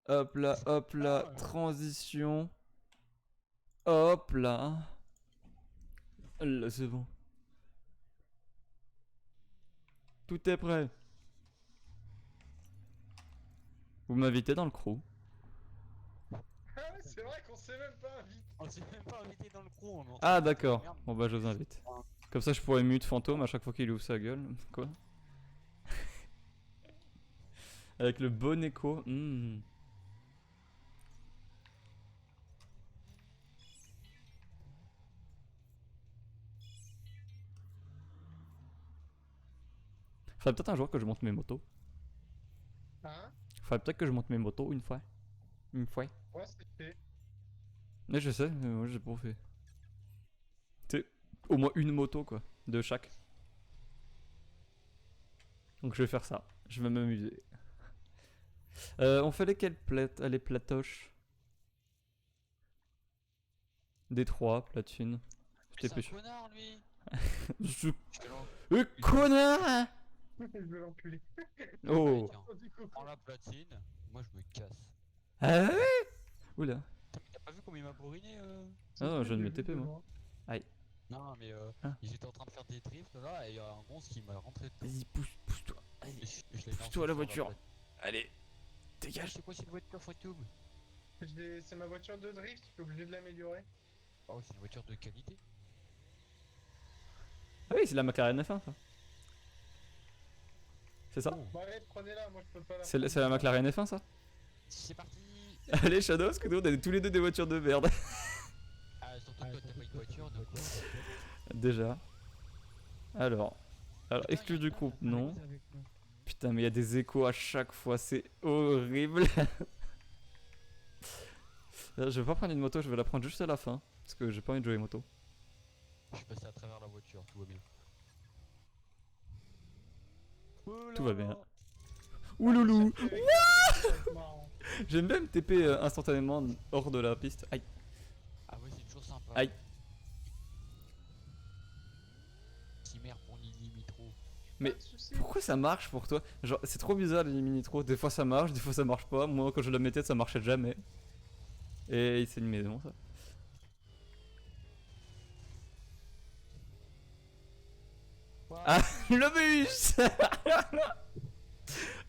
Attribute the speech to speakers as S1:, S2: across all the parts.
S1: hop là, transition. Hop là. Là, c'est bon. Tout est prêt. Vous m'invitez dans le crew.
S2: Ah, c'est vrai qu'on s'est même pas invité.
S3: On s'est même pas invité dans le crew, on est en train
S1: Ah
S3: de foutre la
S1: d'accord.
S3: merde.
S1: Bon bah je vous invite. Comme ça je pourrais mute fantôme à chaque fois qu'il ouvre sa gueule. Quoi? Avec le bon écho. Faudrait peut-être un jour que je monte mes motos.
S2: Hein?
S1: Faudrait peut-être que je monte mes motos une fois. Une fois.
S2: Ouais, c'est fait.
S1: Mais je sais, mais moi j'ai pas fait. Tu sais, au moins une moto quoi, de chaque. Donc je vais faire ça. Je vais m'amuser. On fait lesquelles les platoches? Détroit, platine.
S3: Mais
S1: J'étais
S3: c'est un
S1: péché.
S3: connard lui.
S1: Je...
S3: Je te l'en-
S1: Connard!
S2: Je vais l'enculer.
S1: Oh!
S3: Allez, tiens,
S2: Du coup,
S3: prends la platine, moi je me casse.
S1: Ah ouais? Oula.
S3: Putain, mais t'as pas vu comme il m'a bourriné
S1: Ah non, je viens de
S2: j'ai
S1: me
S2: vu
S1: TP
S2: de
S1: moi.
S2: loin.
S1: Aïe.
S3: Non mais
S1: Ah.
S3: j'étais en train de faire des drifts là et il y a un gonze qui m'a rentré dedans.
S1: Vas-y, pousse-toi.
S3: Et
S1: Allez,
S3: je l'ai lancé
S1: pousse-toi à la
S3: sur
S1: voiture.
S3: platine.
S1: Allez,
S3: Ah,
S1: dégage.
S3: c'est quoi cette voiture Fantôme?
S2: C'est ma voiture de drift, je suis obligé de l'améliorer.
S3: Oh c'est une voiture de qualité.
S1: Ah oui, c'est la McLaren F1 ça. C'est ça?
S3: Oh.
S2: Bon, allez, prenez-la, moi je peux pas la
S1: C'est
S2: prendre.
S1: la McLaren F1 ça?
S3: C'est parti.
S1: Allez, Shadow, parce que nous on a tous les deux des voitures de merde.
S3: Ah surtout toi t'as pas une voiture donc
S1: Déjà. Alors,
S3: Putain,
S1: exclu
S3: y a
S1: du
S3: pas
S1: groupe,
S3: de-
S1: non. Putain, mais il y a des échos à chaque fois, c'est horrible. Je vais pas prendre une moto, je vais la prendre juste à la fin. Parce que j'ai pas envie de jouer moto.
S3: Je suis passé à travers la voiture, tout va bien.
S1: Tout va bien. Ouloulou!
S2: Avec la drift, ça va être marrant.
S1: J'aime bien me TP instantanément hors de la piste. Aïe,
S3: Ah ouais c'est toujours sympa.
S1: aïe.
S3: Chimère pour Lily Mitro.
S1: Mais
S2: Pas de soucis.
S1: pourquoi ça marche pour toi? Genre, c'est trop bizarre les mini nitro. Des fois ça marche, des fois ça marche pas. Moi, quand je la mettais, ça marchait jamais. Et c'est une maison ça. Ah, le bus!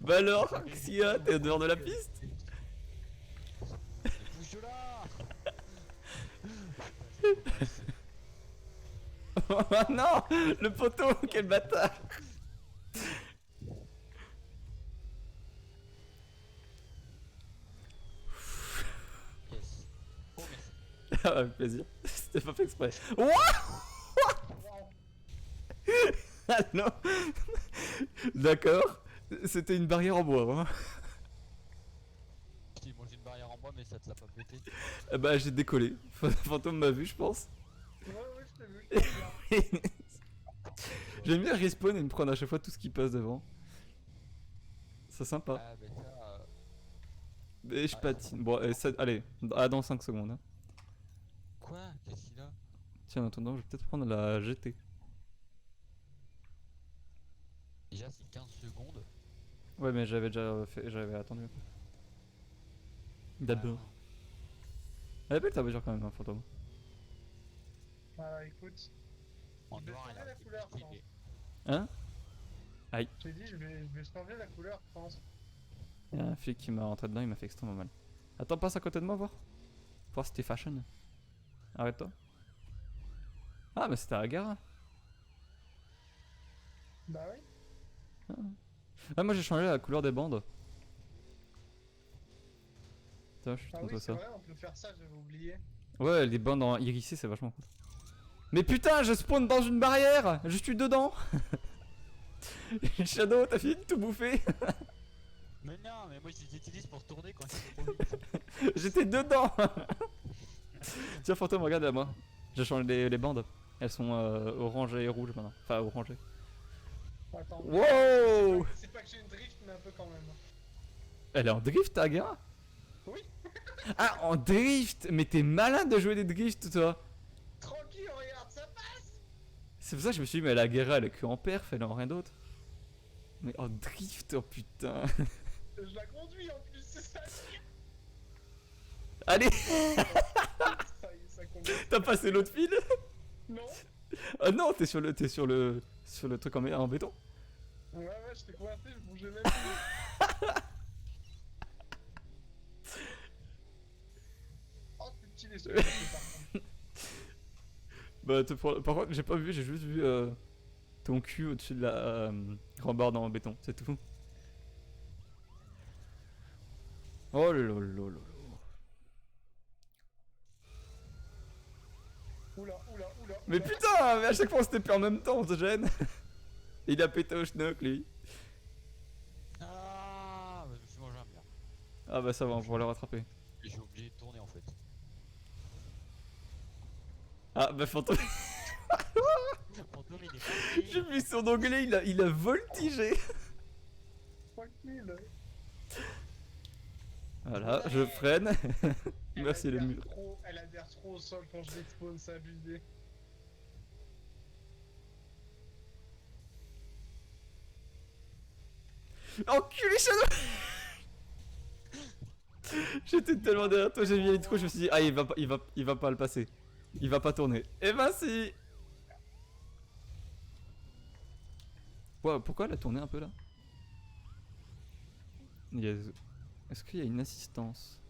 S1: Bah alors, qu'est-ce qu'il y a? T'es en dehors de la piste?
S3: Bouge de là.
S1: Oh non! Le poteau, quel bâtard!
S3: Yes. Oh merci.
S1: Ah, avec plaisir. C'était pas fait exprès. Wouah!
S2: Wow.
S1: Ah non! D'accord. C'était une barrière en bois. Hein.
S3: J'ai mangé une barrière en bois mais ça te l'a pas pété.
S1: Bah j'ai décollé. Fantôme m'a vu, je pense.
S2: Ouais, ouais, je t'ai vu, je t'ai vu.
S1: J'aime bien respawn et me prendre à chaque fois tout ce qui passe devant. C'est sympa.
S3: Ah bah ça...
S1: Mais je patine. Bon, allez, dans 5 secondes. Hein.
S3: Quoi? Qu'est-ce qu'il a?
S1: Tiens, en attendant, je vais peut-être prendre la GT.
S3: Déjà c'est 15 secondes.
S1: Ouais, mais j'avais déjà fait, j'avais attendu. D'abord. Elle est belle ta voiture quand même, hein, Fantôme.
S2: Bah écoute,
S3: En
S2: Je vais
S3: noir
S2: changer
S3: elle a
S2: la couleur, je
S3: stylé.
S1: Hein?
S2: j'ai dit je vais changer la couleur, je pense.
S1: Il y a un flic qui m'a rentré dedans, il m'a fait extrêmement mal. Attends, passe à côté de moi, voir. Voir si t'es fashion. Arrête-toi. Ah, mais c'était à la gare.
S2: Bah oui.
S1: Ah, moi j'ai changé la couleur des bandes. Tiens, je suis
S2: Ah
S1: contre
S2: oui, c'est
S1: ça.
S2: vrai, on peut faire ça, j'avais oublié.
S1: Ouais, les bandes en irisé, c'est vachement cool. Mais putain, je spawn dans une barrière! Je suis dedans! Shadow, t'as fini de tout bouffer?
S3: Mais non mais moi je les utilise pour tourner quand c'est trop vite.
S1: J'étais dedans! Tiens, Fantôme, regarde à moi. J'ai changé les bandes. Elles sont orange et rouge maintenant. Enfin, orangées.
S2: Attends.
S1: Wow!
S2: C'est pas que j'ai une drift, mais un peu quand même.
S1: Elle est en drift, ta gare?
S2: Oui.
S1: Ah, en drift! Mais t'es malade de jouer des drifts, toi!
S2: Tranquille, regarde, ça passe.
S1: C'est pour ça que je me suis dit, mais la guerre, elle est que en perf, elle est en rien d'autre. Mais en drift, oh putain!
S2: Je la conduis en plus, c'est ça.
S1: Allez,
S2: Ça y est, ça commence.
S1: t'as passé l'autre fil?
S2: Non.
S1: Ah non, t'es sur le truc en béton.
S2: Ouais, j'étais coincé, je bougeais même plus. Oh, c'est petit les trucs, par contre.
S1: Bah, par contre, j'ai pas vu, j'ai juste vu ton cul au-dessus de la rambarde en béton, c'est tout. Oh là là là là.
S2: Oula.
S1: Mais putain, mais à chaque fois on se tapait en même temps, on se gêne. Il a pété au schnock lui.
S3: Ah, bah, je me suis mangé un bien.
S1: Ah bah ça va, on pourra le rattraper.
S3: Et j'ai oublié de tourner en fait.
S1: Ah bah fantôme,
S3: Fantôme il est parti.
S1: j'ai vu son onglet, il a voltigé.
S2: Tranquille.
S1: Voilà, je freine. Merci le
S2: adhère
S1: mur.
S2: Elle adhère trop au sol quand je l'expose, c'est abusé.
S1: Enculé Shadow. J'étais tellement derrière toi, j'ai mis les trous, je me suis dit ah il va pas le passer. Il va pas tourner. Eh ben si. Ouais, pourquoi elle a tourné un peu là? Est-ce qu'il y a une assistance?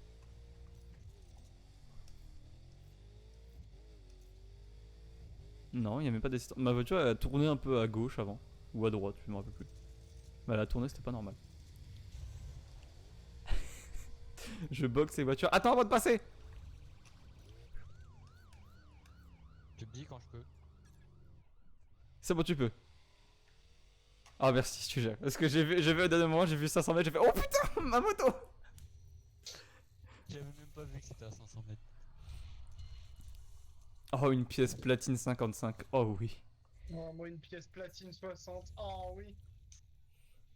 S1: Non, il n'y a même pas d'assistance. Ma voiture elle a tourné un peu à gauche avant. Ou à droite, je me rappelle plus. Mais elle a tourné, c'était pas normal. Je boxe les voitures. Attends avant de passer!
S3: Tu me dis quand je peux.
S1: C'est bon, tu peux. Ah merci, tu gères. Parce que j'ai vu au dernier moment, j'ai vu 500 mètres, j'ai fait oh putain, ma moto!
S3: J'avais même pas vu que c'était à 500 mètres.
S1: Oh, une pièce platine 55. Oh oui.
S2: Oh, moi, une pièce platine 60. Oh oui.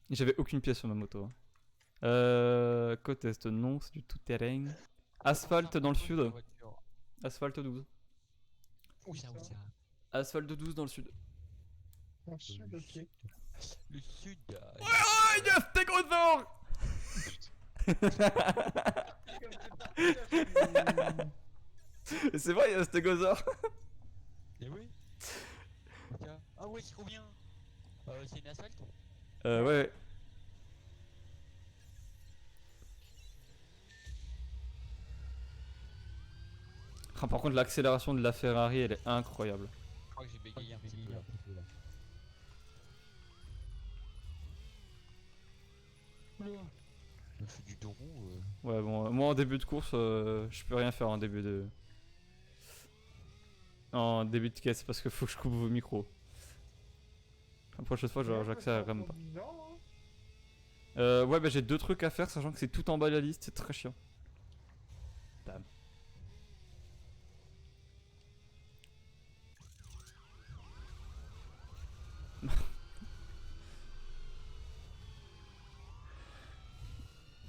S1: J'avais aucune pièce sur ma moto. Hein. Côte est, non, c'est du tout terrain. Asphalte dans le sud. Asphalte 12.
S3: Où ça, où ça?
S1: Asphalte 12 dans le sud.
S2: Dans le sud, ok.
S3: Le sud.
S1: Ah, il y a Stegosaur!
S2: Comme c'est parti, là,
S1: C'est vrai, il y a Stegosaur.
S3: Eh oui. Tiens. Ah ouais, c'est trop bien. C'est une asphalte?
S1: Ouais. Ah, par contre, l'accélération de la Ferrari, elle est incroyable.
S3: Je crois que j'ai bégayé un petit peu là. Je fais du deux roues.
S1: Ouais, bon, moi en début de course, je peux rien faire en début de. En début de caisse parce que faut que je coupe vos micros. La prochaine fois, j'accélère même pas. Ouais, bah j'ai deux trucs à faire, sachant que c'est tout en bas de la liste, c'est très chiant. Bam.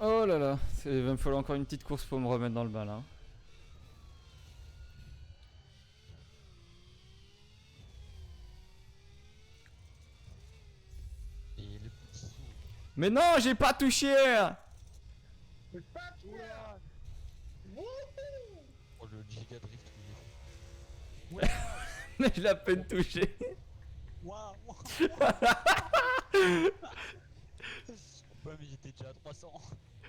S1: Oh là là, il va me falloir encore une petite course pour me remettre dans le bain là.
S3: Et le petit saut.
S1: Mais non, j'ai pas touché!
S2: Mais pas toi. Wouhou.
S3: Oh le giga drift que j'ai fait. Ouais.
S1: Mais je l'ai à peine touché.
S3: Waouh. Ouais mais j'étais déjà à 300.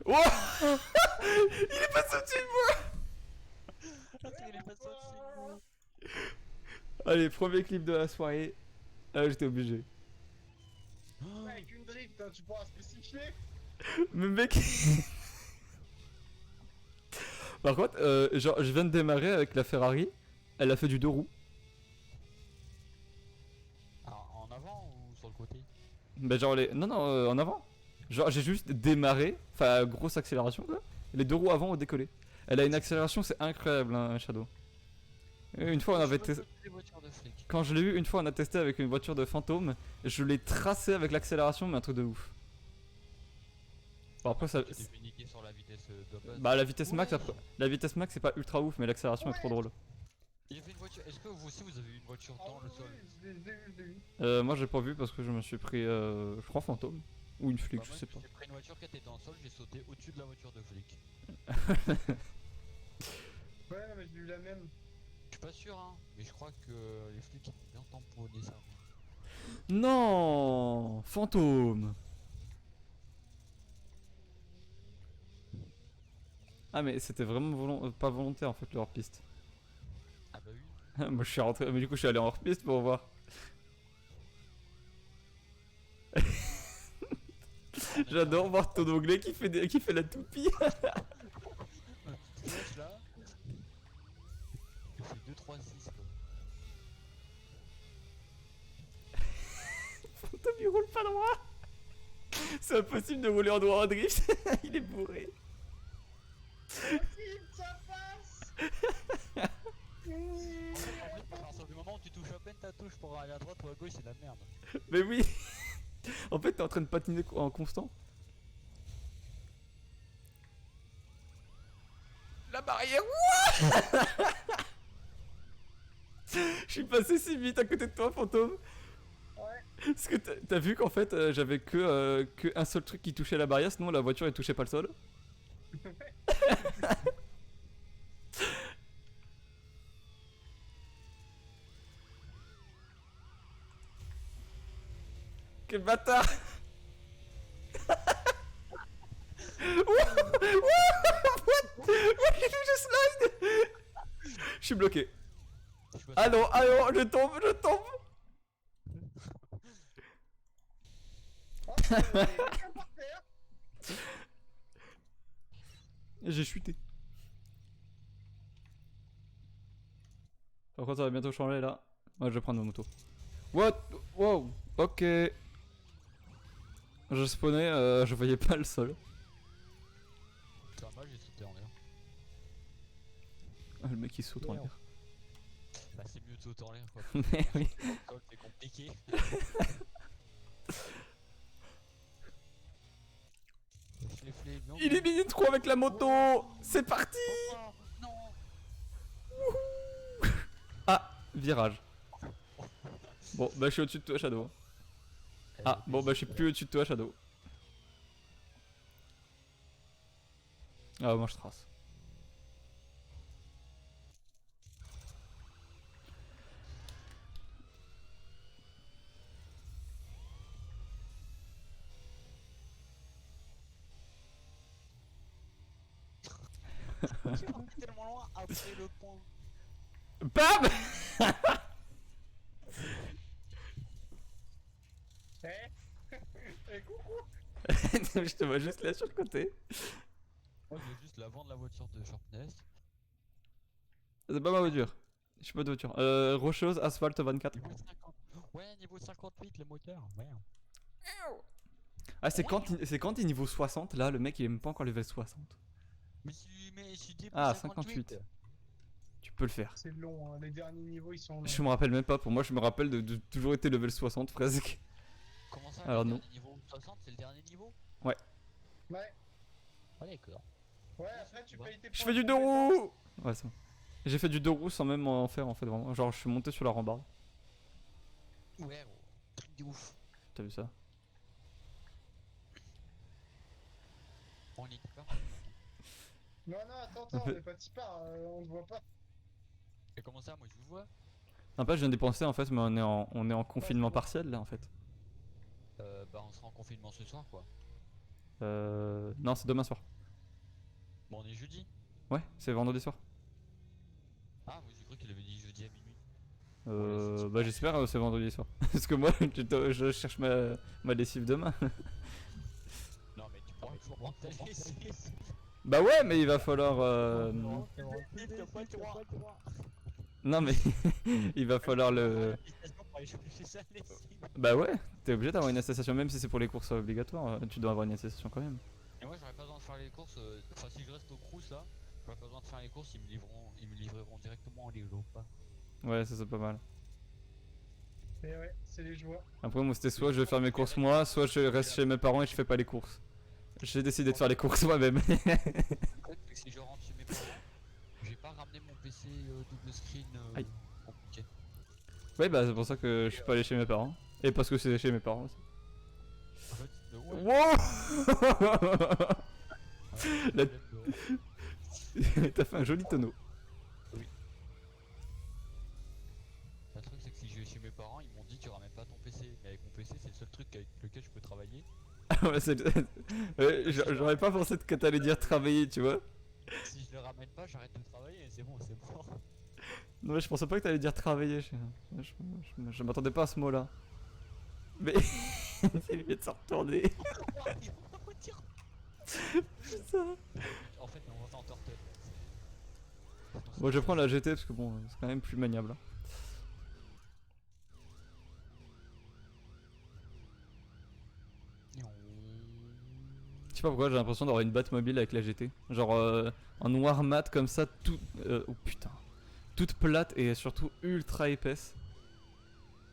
S1: Oh. Il est passé au-dessus de moi!
S3: Ah c'est il est passé au-dessus de moi.
S1: Allez, premier clip de la soirée. Ah, j'étais obligé.
S2: Avec une drift, hein, tu pourras spécifier.
S1: Mais mec. Par contre, genre, je viens de démarrer avec la Ferrari. Elle a fait du deux roues.
S3: Alors en avant ou sur le côté?
S1: Bah, genre, non, en avant. Genre, j'ai juste démarré. Enfin, grosse accélération, quoi. Les deux roues avant ont décollé. Elle a une accélération, c'est incroyable, hein, Shadow. Une fois, on avait testé. Quand je l'ai eu, une fois, on a testé avec une voiture de fantôme. Je l'ai tracé avec l'accélération, mais un truc de ouf. Bon, après, ça.
S3: J'ai fait niquer sur la vitesse de base.
S1: Bah, la vitesse max, après. La vitesse max, c'est pas ultra ouf, mais l'accélération est trop drôle.
S3: Il a fait une voiture. Est-ce que vous aussi vous avez eu une voiture dans le sol?
S2: Je l'ai vu.
S1: Moi, j'ai pas vu parce que je me suis pris, je crois, fantôme. Ou une flic,
S3: Bah,
S1: je
S3: moi,
S1: sais pas.
S3: J'ai pris une voiture qui était dans le sol, j'ai sauté au-dessus de la voiture de flic.
S2: Ouais, non, mais j'ai eu la même.
S3: Je suis pas sûr, hein, mais je crois que les flics ils ont bien tamponné ça.
S1: Non, fantôme. Ah mais c'était vraiment pas volontaire en fait le hors-piste.
S3: Ah bah oui.
S1: Moi je suis rentré, mais du coup je suis allé en hors-piste pour voir. J'adore voir ton onglet qui fait la toupie.
S3: Ma petite flèche là. Il fait 2, 3, 6 quoi.
S1: Fantôme il roule pas droit. C'est impossible de rouler en droit en drift. Il est bourré.
S2: Possible, ça passe.
S3: En fait, à partir du moment où tu touches à peine ta touche pour aller à droite ou à gauche, c'est de la merde.
S1: Mais oui. En fait t'es en train de patiner en constant. La barrière. Je suis passé si vite à côté de toi, fantôme.
S2: Ouais.
S1: Parce que t'as vu qu'en fait j'avais que un seul truc qui touchait la barrière, sinon la voiture elle touchait pas le sol. Quel bâtard. Je slide. Je suis bloqué.
S3: Je sais pas si-
S1: Allô, allô, je tombe, je tombe.
S2: Oh, quelqu'un par terre.
S1: J'ai chuté. Par contre ça va bientôt changer là. Moi je vais prendre ma moto. What? Wow, ok. Je spawnais, je voyais pas le sol.
S3: C'est normal, j'ai sauté en l'air.
S1: Ah, le mec il saute en l'air.
S3: Bah, c'est mieux de sauter en l'air quoi.
S1: Mais oui.
S3: Comme c'est compliqué.
S1: Il est mini 3 avec la moto. C'est parti.
S3: Non.
S1: Ah, virage. Bon, bah je suis au-dessus de toi, Shadow. Ah, bon, bah je suis plus au-dessus de toi, Shadow. Ah, moi je trace.
S3: J'ai parti tellement loin après le point.
S1: BAM.
S2: Eh, coucou.
S1: Je te vois juste là sur le côté.
S3: Moi je veux juste l'avant de la voiture de Sharpness.
S1: C'est pas ma voiture. Je suis pas de voiture. Rocheuse, asphalte 24.
S3: Niveau 50. Ouais, niveau 58 le moteur. Ouais.
S1: Ah, c'est quand t'es niveau 60 là, le mec il est même pas encore level 60.
S3: Mais si tu
S1: Ah, 58. Tu peux le faire.
S2: C'est long, hein. Les derniers niveaux ils sont longs.
S1: Je me rappelle même pas, pour moi je me rappelle de toujours été level 60 presque.
S3: Comment ça?
S1: Alors
S3: le
S1: non.
S3: dernier niveau 60 c'est le dernier niveau?
S2: Ouais.
S3: Ah d'accord.
S2: Ouais, après tu payes tes
S1: Je
S2: points
S1: fais du
S2: de
S1: deux
S2: compétence.
S1: roues. Ouais, c'est bon. J'ai fait du deux roues sans même en faire en fait vraiment. Genre je suis monté sur la rambarde.
S3: Ouais, gros. Truc de ouf.
S1: T'as vu ça?
S3: On y est pas.
S2: Non, non, attends, on est pas Tipar, on te voit pas.
S3: Et comment ça? Moi je vous vois.
S1: Non pas je viens de dépenser en fait mais on est en confinement partiel là en fait.
S3: Bah on sera en confinement ce soir quoi.
S1: Non c'est demain soir.
S3: Bon on est jeudi.
S1: Ouais c'est vendredi soir.
S3: Ah moi j'ai cru qu'il avait dit jeudi à minuit.
S1: Bah j'espère c'est vendredi soir. Parce que moi je cherche ma lessive demain.
S3: Non mais tu pourras toujours prendre ta lessive.
S1: Bah ouais mais il va falloir
S3: T'as pas le droit.
S1: Non mais il va falloir le...
S3: Pour aller chercher sa lessive.
S1: Bah ouais, t'es obligé d'avoir une attestation même si c'est pour les courses obligatoires, tu dois avoir une attestation quand même.
S3: Et moi j'aurais pas besoin de faire les courses, enfin si je reste au Crous là, j'aurais pas besoin de faire les courses, ils me livreront directement en livre ou pas.
S1: Ouais ça c'est pas mal.
S2: Mais ouais, c'est les joies.
S1: Après moi c'était soit je vais faire mes courses moi, soit je reste chez mes parents et je fais pas les courses. J'ai décidé de faire les courses moi-même.
S3: Le truc c'est que si je rentre chez mes parents, je vais pas ramener mon PC double screen
S1: Aïe.
S3: compliqué.
S1: Ouais bah c'est pour ça que je suis pas allé chez mes parents. Et parce que c'est chez mes parents aussi.
S3: En fait, ouais.
S1: Wow. T'as fait un joli tonneau.
S3: seul truc avec lequel je peux travailler.
S1: Ouais, ouais, j'aurais pas pensé que t'allais dire travailler, tu vois.
S3: Si je le ramène pas, j'arrête de travailler, c'est bon, c'est mort.
S1: Non, mais je pensais pas que t'allais dire travailler. Je m'attendais pas à ce mot-là. Mais il vient de se retourner. Putain.
S3: En fait, on va en turtle.
S1: Bon, je prends la GT parce que bon, c'est quand même plus maniable. Hein. Je sais pas pourquoi j'ai l'impression d'avoir une Batmobile avec la GT. Genre en noir mat comme ça, tout. Oh putain. Toute plate et surtout ultra épaisse.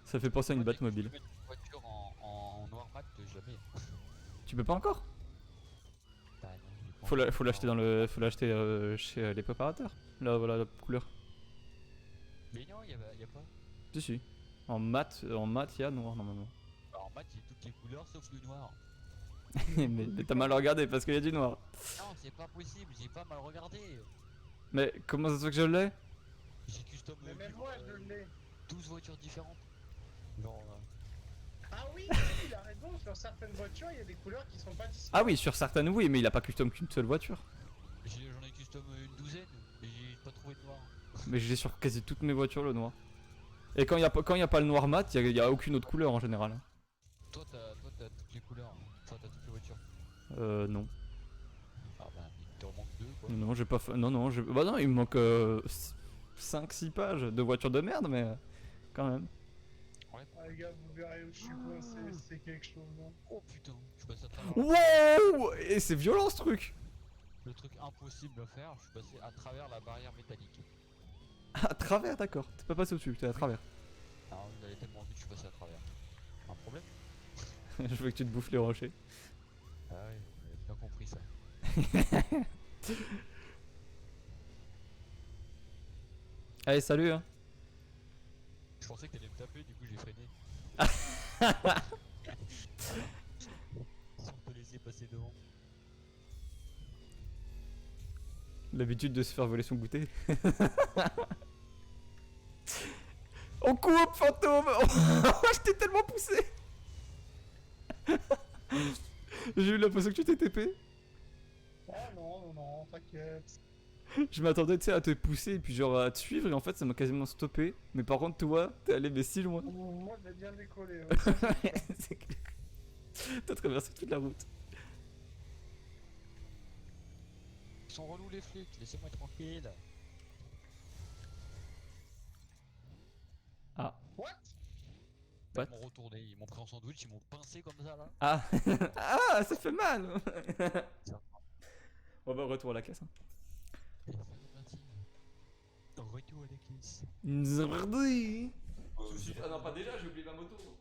S1: Ça fait penser à une Batmobile.
S3: Une voiture en noir mat, jamais.
S1: Tu peux pas encore?
S3: Bah non, j'ai pas
S1: Faut
S3: encore.
S1: l'acheter dans le. Faut l'acheter chez les préparateurs. Là voilà la couleur.
S3: Mais non, y a pas.
S1: Si si. En mat y a noir normalement.
S3: Bah, en mat, il y a toutes les couleurs sauf le noir.
S1: mais t'as mal regardé parce qu'il y a du noir.
S3: Non, c'est pas possible, j'ai pas mal regardé.
S1: Mais comment ça se fait que je l'ai?
S3: J'ai custom
S2: Mais même moi, je l'ai.
S3: 12 voitures différentes. Genre,
S2: Ah oui, il a raison, sur certaines voitures, il y a des couleurs qui sont pas d'ici.
S1: Ah oui, sur certaines oui, mais il a pas custom qu'une seule voiture.
S3: j'en ai custom une douzaine, et j'ai pas trouvé de noir.
S1: Mais j'ai sur quasi toutes mes voitures le noir. Et quand il y a pas le noir mat, il y a aucune autre couleur en général.
S3: Toi, t'as toutes les couleurs. Enfin, t'as toutes les voitures.
S1: Non.
S3: Ah bah, il te manque deux, quoi.
S1: Non, j'ai pas fait. Non, non, bah non, il me manque 5-6 pages de voitures de merde, mais quand même.
S3: Ouais.
S2: Ah les gars, vous verrez où je suis coincé, c'est quelque chose. Hein.
S3: Oh putain, je suis passé à travers.
S1: Wow! Et c'est violent ce truc!
S3: Le truc impossible à faire, je suis passé à travers la barrière métallique.
S1: À travers, d'accord. T'es pas passé au-dessus, t'es à travers.
S3: Alors, vous allez tellement vite, je suis passé à travers. Un problème?
S1: Je veux que tu te bouffes les rochers.
S3: Ah ouais, j'avais bien compris ça.
S1: Allez, salut hein!
S3: Je pensais que t'allais me taper, du coup j'ai freiné. Sans te laisser passer devant.
S1: L'habitude de se faire voler son goûter. On coupe, fantôme! Je t'ai tellement poussé! J'ai eu l'impression que tu t'es TP.
S2: Ah non, non, non, t'inquiète.
S1: Je m'attendais tu sais à te pousser et puis genre à te suivre et en fait ça m'a quasiment stoppé. Mais par contre toi, t'es allé mais si loin.
S2: Moi, je vais bien décoller. Ouais.
S1: C'est clair. T'as traversé toute la route.
S3: Ils sont relous les flics, laissez-moi tranquille.
S1: Ah.
S2: What?
S1: What?
S3: Ils m'ont retourné, ils m'ont pris en sandwich, ils m'ont pincé comme ça là.
S1: Ah. Ah, ça fait mal. On va retour à la caisse. Hein.
S3: Et c'est reparti. Retour à la caisse.
S1: Zrdi. Ah non, pas déjà, j'ai oublié ma moto.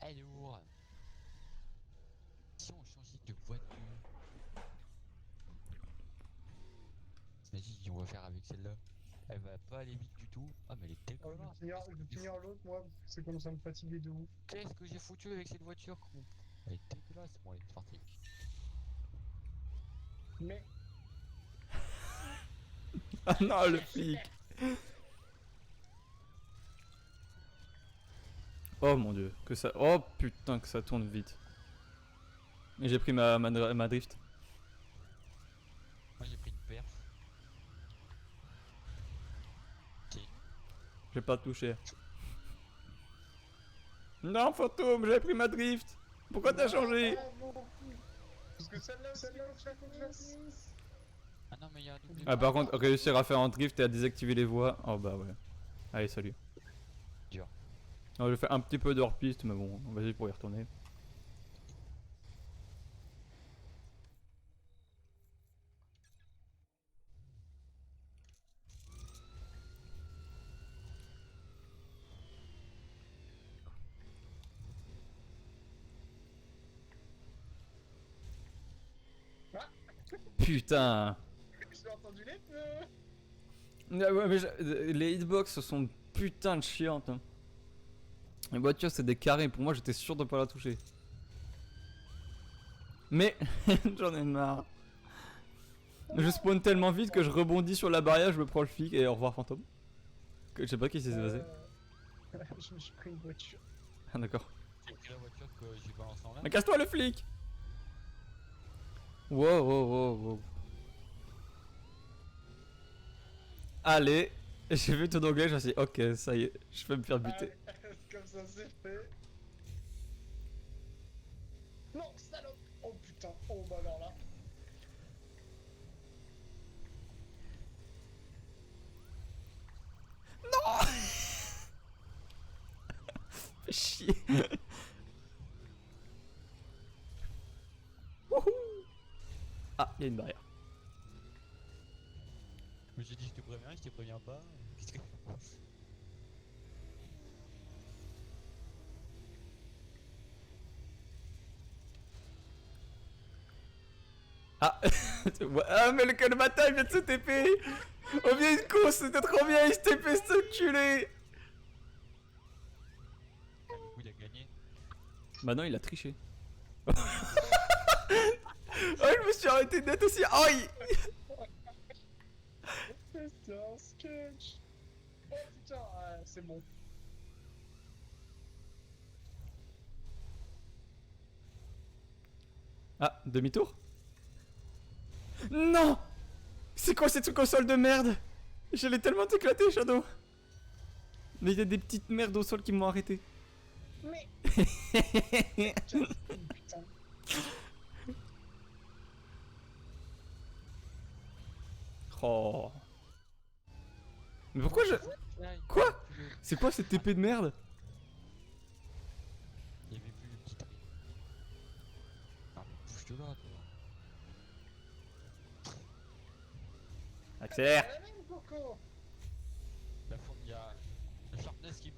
S3: Alors, si on changeait de voiture. Vas-y, on va faire avec celle-là. Elle va pas aller vite du tout. Ah, mais elle est dégueulasse.
S2: Je vais finir l'autre, moi, parce que c'est comme ça me fatiguer de ouf.
S3: Qu'est-ce que j'ai foutu avec cette voiture, con? Elle est dégueulasse. Bon, allez, c'est parti.
S2: Mais.
S1: Ah non, le flic. Oh mon dieu, que ça. Oh putain, que ça tourne vite. Et j'ai pris ma drift.
S3: Moi, j'ai pris une perf.
S1: J'ai pas touché. Non, fantôme, j'ai pris ma drift. Pourquoi t'as changé?
S2: Ah, non. Parce que celle-là, faut que je la finisse.
S3: Ah non, mais il y a un double.
S1: Ah, par contre, réussir à faire un drift et à désactiver les voies. Oh bah ouais. Allez, salut.
S3: Dur.
S1: Alors, je fais un petit peu de hors-piste, mais bon, vas-y pour y retourner. Putain.
S2: J'ai entendu les feux.
S1: Ah ouais, mais les hitbox sont putain de chiantes. Hein. Les voitures, c'est des carrés. Pour moi, j'étais sûr de pas la toucher. Mais j'en ai marre. Je spawn tellement vite que je rebondis sur la barrière, je me prends le flic et au revoir fantôme. Je sais pas qui s'est passé.
S2: Je me suis pris une voiture.
S1: Ah d'accord.
S3: J'ai pris la voiture que j'ai balancée en l'air.
S1: Mais casse-toi le flic. Wow, wow, wow, wow. Allez, j'ai vu ton anglais, je me suis dit, ok, ça y est, je peux me faire buter.
S2: Allez, comme ça c'est fait. Non, salope. Oh putain, oh bah alors là.
S1: Fais chier. Wouhou. Ah, il y a une barrière.
S3: Je me suis dit, je te préviens, je te préviens pas. Qu'est-ce que.
S1: Ah, ah mais le bataille vient de se TP. Oh bien une course, c'était trop bien, il se TP ce enculé.
S3: Du coup, il a gagné.
S1: Bah non, il a triché. Oh, je me suis arrêté net aussi. Aïe.
S2: C'est un sketch. Oh putain, c'est bon.
S1: Ah, demi-tour. Non. C'est quoi cette console de merde? J'allais tellement t'éclater, Shadow. Mais il y a des petites merdes au sol qui m'ont arrêté.
S2: Mais. Putain.
S1: Oh. Mais pourquoi je... Quoi? C'est quoi cette épée de merde?
S3: Il y avait plus le petit tri. Ah, mais bouge de là, toi.
S1: Accélère.
S2: La même, Coco.
S3: La fourmi, il y a. Le Sharpness qui me.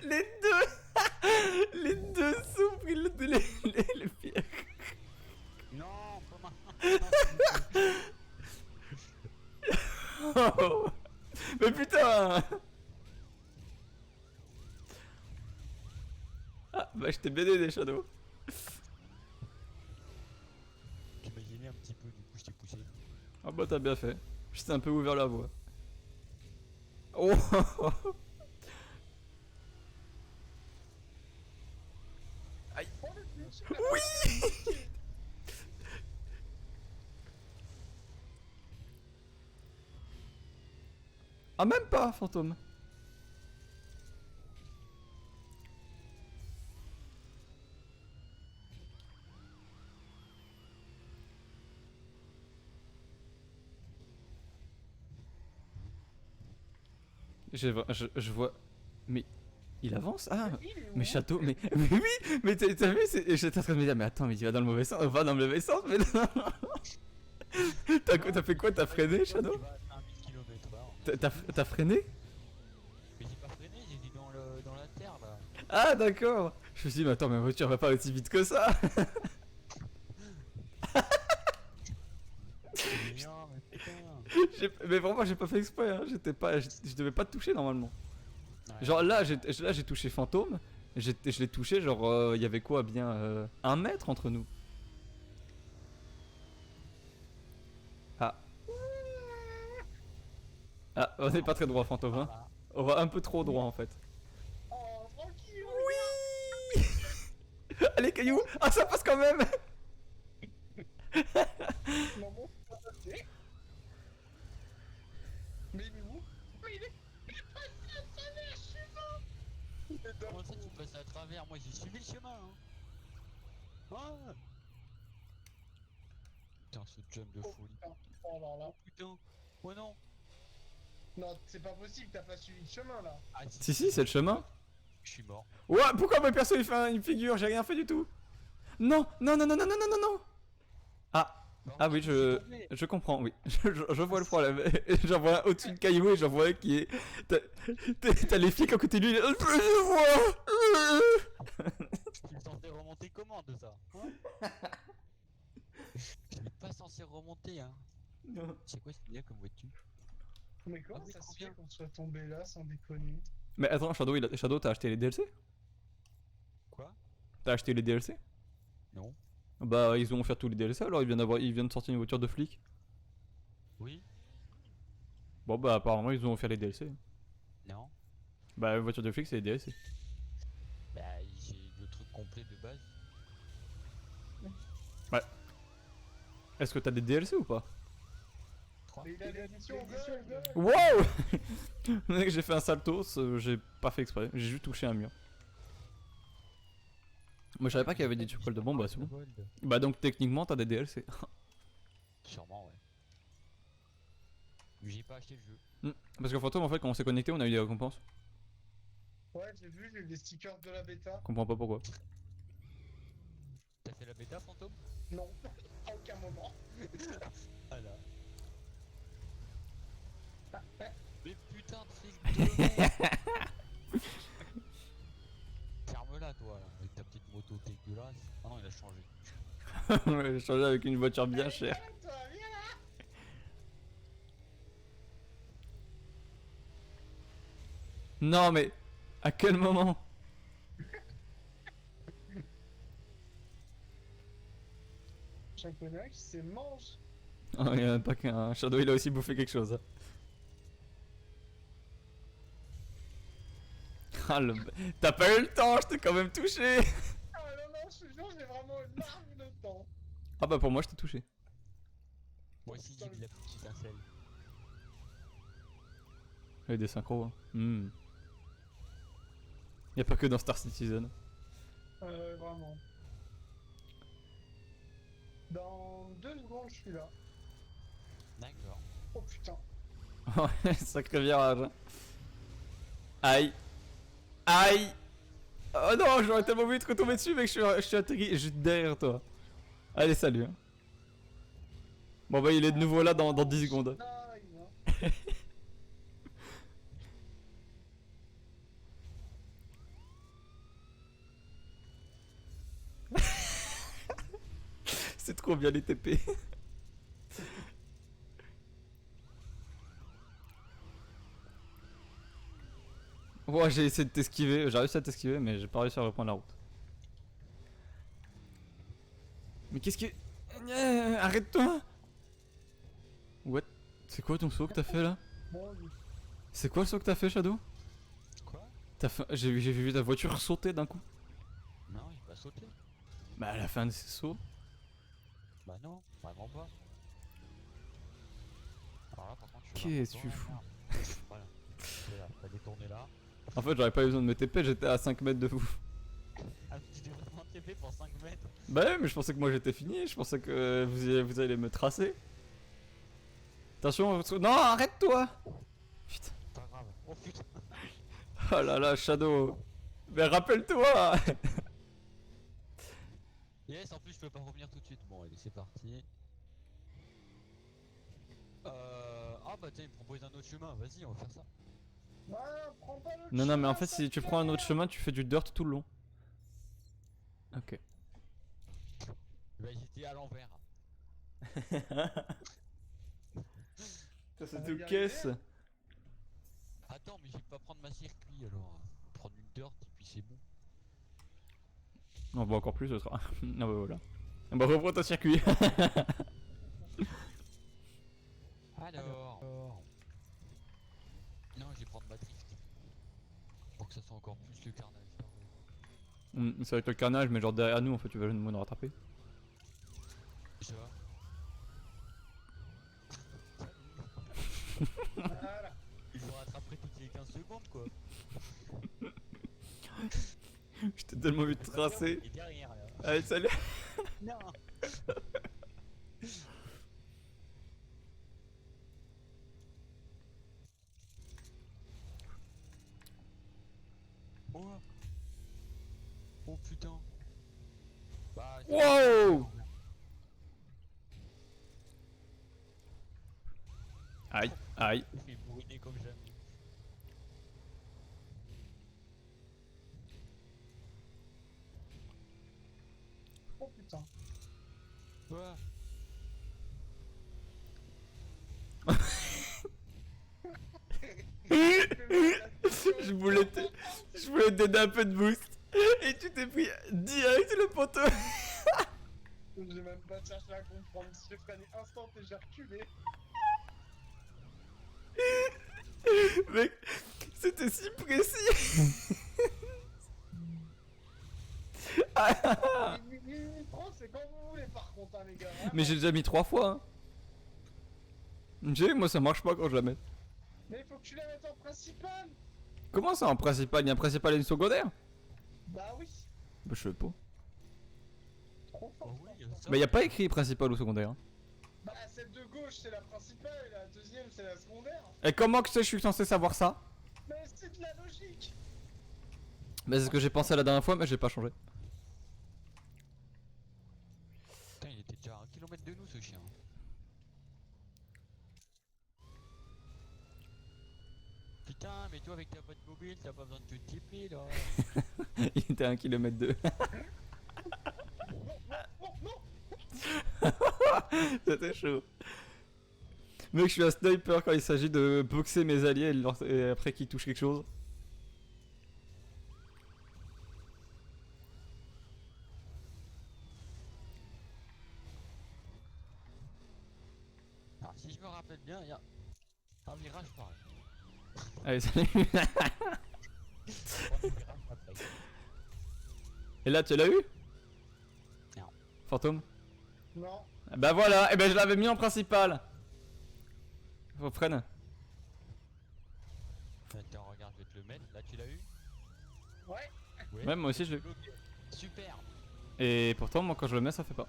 S1: Les deux. Les deux sont pris les pires.
S3: Non, pas mal.
S1: Oh. Mais putain. Ah bah je t'ai bien aidé, Shadow.
S3: J'imaginais un petit peu, du coup, je t'ai poussé.
S1: Ah bah t'as bien fait. Je t'ai un peu ouvert la voie. Oh. Aïe.
S2: Oh, le plus.
S1: Oui. Ah même pas, fantôme. Je vois... Mais... Il avance? Ah.
S2: Il est où?
S1: Mais château, mais oui, mais t'as vu, j'étais en train de me dire, mais attends, mais tu vas dans le mauvais sens, va dans le mauvais sens, mais non. T'as fait quoi? T'as freiné, Shadow?
S3: Tu vas à 1000 km/h.
S1: T'as freiné?
S3: Mais j'ai pas freiné, j'étais dans la terre là.
S1: Ah d'accord. Je me suis dit, mais attends, ma voiture va pas aussi vite que ça.
S3: Mais non, mais putain.
S1: Mais vraiment, j'ai pas fait exprès, hein. Je devais pas te toucher normalement.
S3: Ouais.
S1: Genre là, j'ai touché fantôme, je l'ai touché, genre, il y avait quoi, bien 1 mètre entre nous. Ah. Ah, on est pas très droit, fantôme, hein.
S3: Voilà.
S1: On va un peu trop droit en fait.
S2: Oh, tranquille.
S1: Oui. Allez, caillou. Ah, ça passe quand même.
S2: Non, bon, c'est pas passé. Mais il est où? Mais il est passé à travers, je suis mort. Il est dans
S3: Comment
S2: le
S3: ça,
S2: trou.
S3: tu passes à travers? Moi, j'ai suivi le chemin. Hein. Ah. Putain, ce jump de
S2: Oh
S3: folie.
S2: putain, oh là là.
S3: Oh putain. Oh non.
S2: Non, c'est pas possible, t'as pas suivi le chemin là.
S3: Ah,
S1: Si, c'est le chemin.
S3: Je suis mort.
S1: Ouais, pourquoi mon perso il fait une figure? J'ai rien fait du tout. Non, non, non, non, non, non, non, non, non. Ah. Ah oui, je comprends, oui. Je vois le problème. J'en vois un au-dessus de caillou et j'en vois un qui est... T'as les flics à côté de lui. Je vois.
S3: Je suis censé remonter comment de ça hein. Je suis pas censé remonter, hein.
S1: Non.
S3: C'est quoi cette idée comme voiture?
S2: Mais comment
S3: Ah oui,
S2: ça
S3: trop
S2: se
S3: bien.
S2: fait qu'on soit tombé là sans déconner?
S1: Mais attends, Shadow, t'as acheté les DLC?
S3: Quoi?
S1: T'as acheté les DLC?
S3: Non.
S1: Bah, ils ont offert tous les DLC alors ils viennent de sortir une voiture de flic.
S3: Oui.
S1: Bon bah apparemment ils ont fait les DLC.
S3: Non.
S1: Bah voiture de flic c'est les DLC.
S3: Bah, j'ai le truc complet de base.
S1: Est-ce que t'as des DLC ou pas?
S3: 3.
S2: Mais il a l'édition Gold.
S1: Wow. Mec j'ai fait un salto, j'ai pas fait exprès, j'ai juste touché un mur. Moi je savais pas qu'il y avait des tutoriels de bombe, bah c'est bon. Bah donc techniquement t'as des DLC.
S3: Sûrement, ouais. Mais j'ai pas acheté le jeu.
S1: Parce que Fantôme en fait quand on s'est connecté on a eu des récompenses.
S2: Ouais, j'ai eu des stickers de la bêta.
S1: Je comprends pas pourquoi.
S3: T'as fait la bêta, fantôme?
S2: Non, à aucun moment.
S3: Ah là.
S2: Ah, ah.
S3: Mais putain de fils de merde. Ferme-la, toi, là, avec ta petite moto dégueulasse. Ah non, il a changé.
S1: Ouais, j'ai changé avec une voiture bien chère.
S2: Allez, toi, viens là.
S1: Non mais à quel moment?
S2: J'en connais un qui se mange.
S1: Oh, il y a pas qu'un Shadow, il a aussi bouffé quelque chose. Ah, t'as pas eu le temps, je t'ai quand même touché.
S2: Ah non, non, je te jure, j'ai vraiment une larme de temps.
S1: Ah bah pour moi je t'ai touché.
S3: Moi aussi, j'ai vu la petite étincelle.
S1: Il y a des synchros. Hein. Y a pas que dans Star Citizen.
S2: Vraiment. Dans 2 secondes, je suis là.
S3: D'accord.
S2: Oh putain.
S1: Ouais, sacré virage. Hein. Aïe. Aïe. Oh non, j'aurais tellement voulu te retomber dessus, mec, je suis atterri juste derrière toi. Allez, salut. Hein. Bon bah il est de nouveau là dans 10 secondes.
S2: Aïe, hein.
S1: C'est trop bien les TP. Ouais, j'ai essayé de t'esquiver, j'ai réussi à t'esquiver, mais j'ai pas réussi à reprendre la route. Mais qu'est-ce que... Arrête-toi. What? C'est quoi ton saut que t'as fait là?
S2: Bon,
S1: C'est quoi le saut que t'as fait, Shadow?
S3: Quoi?
S1: J'ai vu ta voiture sauter d'un coup.
S3: Non, il va sauter.
S1: Bah à la fin de ces sauts.
S3: Bah non, vraiment pas. Alors là, par contre, je suis
S1: Qu'est-ce que tu
S3: vraiment
S1: fous?
S3: dans la merde. Voilà. C'est là, t'as détourné là.
S1: En fait j'aurais pas eu besoin de me TP, j'étais à 5 mètres de vous.
S3: Ah, tu t'es vraiment TP pour 5 mètres.
S1: Bah ouais, mais je pensais que moi j'étais fini, je pensais que vous allez me tracer. Attention, non, arrête-toi. Putain.
S3: Pas grave. Oh putain.
S1: Oh là là, Shadow. Mais rappelle-toi.
S3: Yes, en plus, je peux pas revenir tout de suite. Bon, allez, c'est parti. Ah bah tiens, il me propose un autre chemin. Vas-y, on va faire ça.
S2: ah, prends pas le
S1: Non, non, mais en
S2: chemin,
S1: fait,
S2: ça
S1: si tu
S2: te
S1: prends un
S2: fait.
S1: autre chemin, tu fais du dirt tout le long. Ok.
S3: Bah, j'étais à l'envers.
S1: Ça, c'est
S2: On va
S1: tout
S2: y
S1: caisse.
S2: arriver.
S3: Attends, mais je vais pas prendre ma circuit alors. Prendre une dirt et puis c'est bon.
S1: On va encore plus, ce sera. Ah bah voilà. Bah reprends ton circuit.
S3: Alors. Non, je vais prendre ma drift. Pour que ça soit encore plus le carnage.
S1: C'est avec le carnage, mais genre derrière nous, en fait, tu vas nous rattraper.
S3: Ça va.
S2: Voilà.
S3: Il faut rattraper toutes les 15 secondes quoi.
S1: Je t'ai tellement vu te tracer.
S3: Il est derrière là.
S1: Allez, salut.
S3: Non. Oh. Oh putain. Bah.
S1: Wow. Aïe, aïe.
S3: Je vais bourriner comme jamais.
S2: Oh putain.
S3: Quoi?
S1: je voulais te donner un peu de boost. Et tu t'es pris direct le poteau.
S2: J'ai même pas cherché à comprendre. J'ai freiné instant et j'ai reculé.
S1: Mec, c'était si précis.
S2: Pro, c'est quand vous voulez par contre, hein, les gars.
S1: Mais j'ai déjà mis 3 fois. Hein. Moi ça marche pas quand je la mets.
S2: Mais il faut que tu la mettes en principal.
S1: Comment ça en principal? Il y a un principal et une secondaire?
S2: Bah oui.
S1: Bah je sais pas.
S2: Trop fort.
S3: Oh oui, il y a ça.
S1: Bah y a pas écrit principal ou secondaire. Hein.
S2: Bah celle de gauche c'est la principale et la deuxième c'est la secondaire.
S1: Et comment que je suis censé savoir ça?
S2: Mais c'est de la logique.
S1: Bah c'est ce que j'ai pensé la dernière fois mais j'ai pas changé.
S3: Putain, il était déjà à 1 km de nous ce chien. Putain, mais toi avec ta boîte mobile, t'as pas besoin de te tiper là.
S1: Il était à 1 km 2.
S2: Non, non, non.
S1: C'était chaud. Mec, je suis un sniper quand il s'agit de boxer mes alliés et après qu'ils touchent quelque chose.
S3: Alors si je me rappelle bien, il y a un virage pareil.
S1: Allez, salut.
S3: On est virage après.
S1: Et là, tu l'as eu?
S3: Non.
S1: Fantôme?
S2: Non.
S1: Bah voilà, et ben je l'avais mis en principal. Faut freine.
S3: Attends, regarde, je vais te le mettre. Là, tu l'as eu?
S2: Ouais.
S3: Oui.
S1: Ouais, moi aussi je l'ai eu.
S3: Bloqué. Super.
S1: Et pourtant, moi quand je le mets, ça fait pas.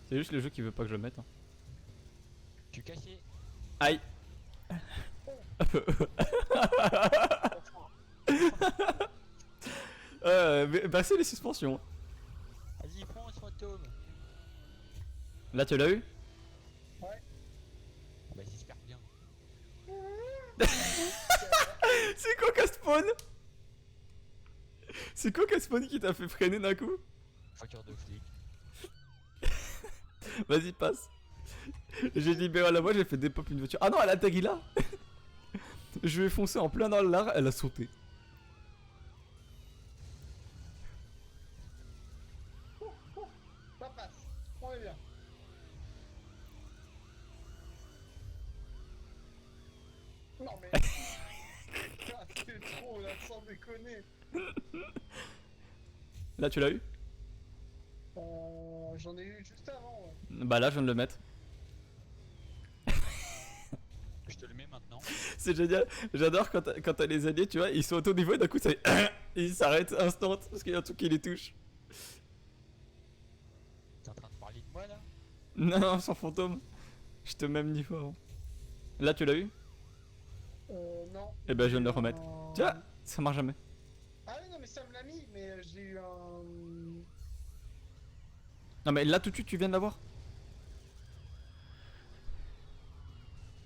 S1: C'est juste le jeu qui veut pas que je le mette. Hein.
S3: Je suis caché.
S1: Aïe. Bah c'est les suspensions.
S3: Vas-y, fonce, fantôme.
S1: Là, tu l'as eu?
S2: Ouais.
S3: Bah, j'espère bien.
S1: C'est quoi qu'à spawn? C'est quoi qu'à spawn qui t'a fait freiner d'un coup?
S3: Voiture de flic.
S1: Vas-y, passe. J'ai libéré la voie, j'ai fait dépop une voiture. Ah non, elle a atterri là. Je lui ai foncé en plein dans l'art, elle a sauté.
S2: Ça passe. On est bien. Non mais. Ah, c'est trop là, sans déconner.
S1: Là, tu l'as eu?
S2: J'en ai eu juste avant. Ouais.
S1: Bah là, je viens de le mettre.
S3: Je te le mets maintenant.
S1: C'est génial. J'adore quand t'as les alliés, tu vois, ils sont au ton niveau et d'un coup, ça fait et ils s'arrêtent instant parce qu'il y a un truc qui les touche.
S3: T'es en train de parler de moi là?
S1: Non, sans fantôme. J'étais au même niveau avant. Là, tu l'as eu?
S2: Non.
S1: Eh ben, je viens de le remettre.
S2: Un-
S1: Tu vois, ça marche jamais.
S2: Ah oui, non, mais ça me l'a mis, mais j'ai eu un.
S1: Non, mais là, tout de suite, tu viens de l'avoir.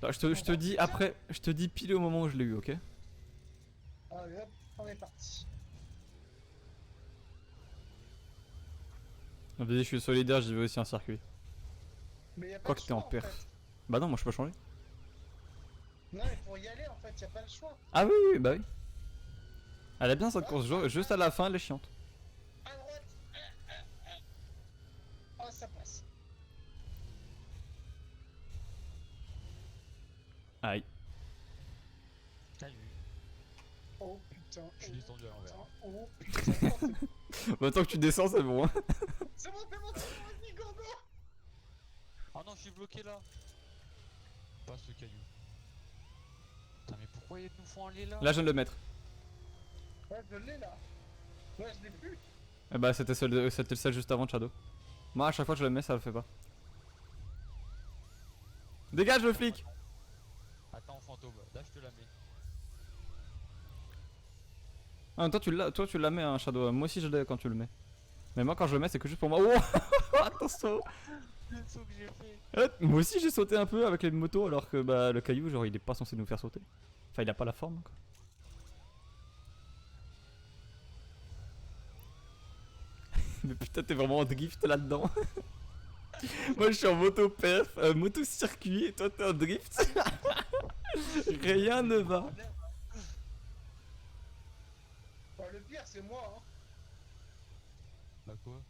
S1: Attends, je te dis après, je te dis pile au moment où je l'ai eu, ok?
S2: Allez hop, on est parti.
S1: Non, vas-y, je suis solidaire, j'y vais aussi un circuit.
S2: Mais y a pas
S1: Quoi
S2: le
S1: que t'es en
S2: choix,
S1: perf.
S2: fait.
S1: Bah non, moi je peux changer.
S2: Non, mais pour y aller, en fait, y a pas le choix.
S1: Ah oui, oui, bah oui. Elle est bien cette course, juste à la fin, elle est chiante.
S2: À droite. Oh, ça passe.
S1: Aïe.
S3: Salut.
S2: Oh putain.
S3: Je suis descendu à l'envers.
S2: Oh putain.
S1: Bah tant que tu descends, c'est bon. Hein.
S2: C'est bon, c'est bon, c'est bon, vas-y, go, go.
S3: Oh non, je suis bloqué là. Passe le caillou. Putain, mais pourquoi ils nous font aller là?
S1: Là, je viens de le mettre.
S2: Ouais, je l'ai là. Ouais, je l'ai plus.
S1: Eh bah c'était celle juste avant de Shadow. Moi, à chaque fois que je le mets, ça le fait pas. Dégage le flic!
S3: Attends, fantôme, là je te la mets.
S1: Ah, toi tu la mets, hein, Shadow. Moi aussi je l'ai quand tu le mets. Mais moi, quand je le mets, c'est que juste pour moi. Oh attention!
S3: Le saut que j'ai fait.
S1: Moi aussi j'ai sauté un peu avec les motos alors que bah le caillou genre il est pas censé nous faire sauter. Enfin il a pas la forme quoi. Mais putain t'es vraiment en drift là-dedans. Moi je suis en moto perf, moto circuit et toi t'es en drift. Rien ne va.
S2: Oh, le pire, c'est moi, hein.
S3: Bah quoi?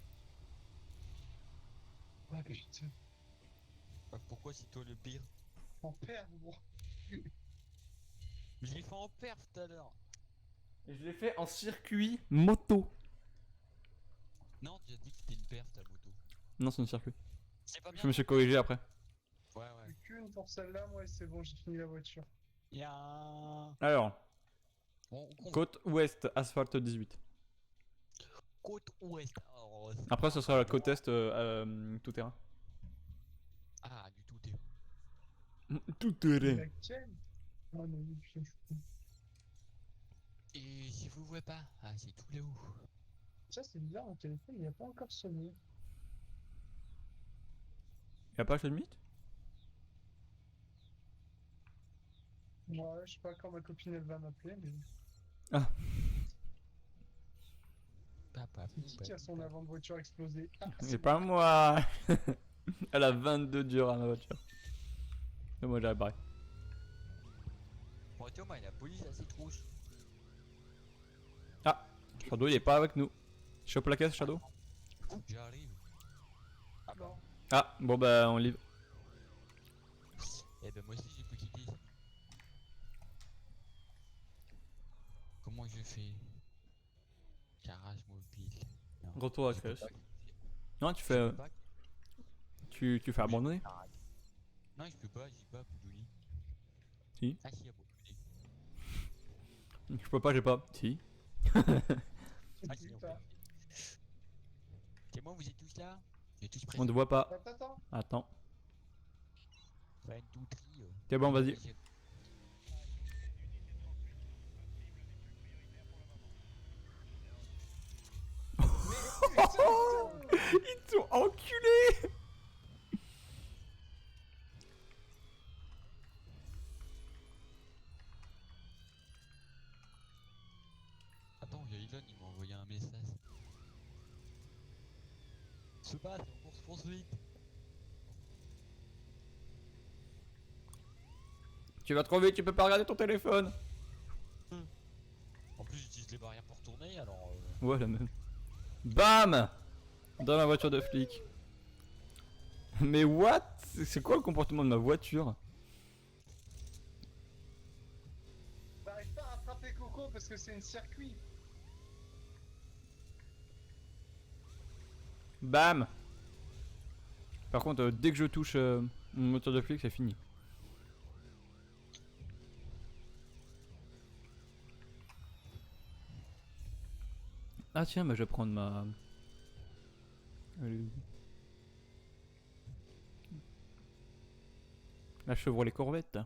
S2: Ouais, putain.
S3: Bah pourquoi c'est toi le pire?
S2: En perdre, gros.
S3: Je l'ai fait en perf tout à l'heure.
S1: Et je l'ai fait en circuit moto.
S3: Non, tu as dit que c'était une perf ta moto.
S1: Non, c'est un circuit.
S3: C'est pas bien.
S1: Je me suis corrigé après.
S3: Ouais, ouais.
S2: Plus qu'une pour celle-là, moi, et c'est bon, j'ai fini la voiture.
S3: Il y a un.
S1: Alors,
S3: On compte.
S1: côte ouest, asphalte 18.
S3: Côte ouest. Alors,
S1: Après, ce sera la côte est, tout terrain.
S3: Ah, du tout est.
S1: Tout terrain.
S2: Laquelle? Ah non, putain, je suis con.
S3: Et si vous voyez pas, ah, c'est tout là-haut.
S2: Ça, c'est bizarre, mon téléphone, il a pas encore sonné.
S1: Y'a pas de limite?
S2: Moi, je sais pas quand ma copine, elle va m'appeler, mais
S3: Papa.
S2: c'est qui a son avant de voiture explosé? Ah,
S1: C'est pas moi. Elle a 22 durs à ma voiture. Et moi j'ai réparé.
S3: Bon, Thomas, la police, elle s'est trouche.
S1: Shadow il est pas avec nous. Chope la caisse, Shadow.
S3: J'arrive. Ah bah.
S1: Ah, bon bah on livre.
S3: Eh ben, moi aussi, j'ai pu quitter. Comment je fais? Garage mobile. Non.
S1: Retour à
S3: Je peux
S1: caisse.
S3: pas-
S1: Non, tu
S3: je
S1: fais.
S3: peux pas-
S1: Tu fais abandonner.
S3: Non, je peux pas, j'ai pas abandonné.
S1: Si.
S3: Ah, si, abandonné.
S1: Je peux pas, j'ai pas. Si.
S3: Ah, si, on peut. C'est moi, vous êtes tous là? Vous êtes tous prêts?
S1: On te voit pas.
S2: Attends.
S1: Attends.
S3: One, two, three.
S1: C'est bon, vas-y. Ils sont enculés.
S3: Attends, il y a Elon, il m'a envoyé un message. Se passe, en course poursuite.
S1: Tu vas trop vite, tu peux pas regarder ton téléphone.
S3: En plus, j'utilise les barrières pour tourner, alors.
S1: Ouais, la même. BAM dans la voiture de flic. Mais what? C'est quoi le comportement de ma voiture?
S2: T'arrives pas à rattraper Coco parce que c'est un circuit.
S1: BAM. Par contre, dès que je touche mon moteur de flic, c'est fini. Ah tiens, bah je vais prendre ma... La Chevrolet Corvette.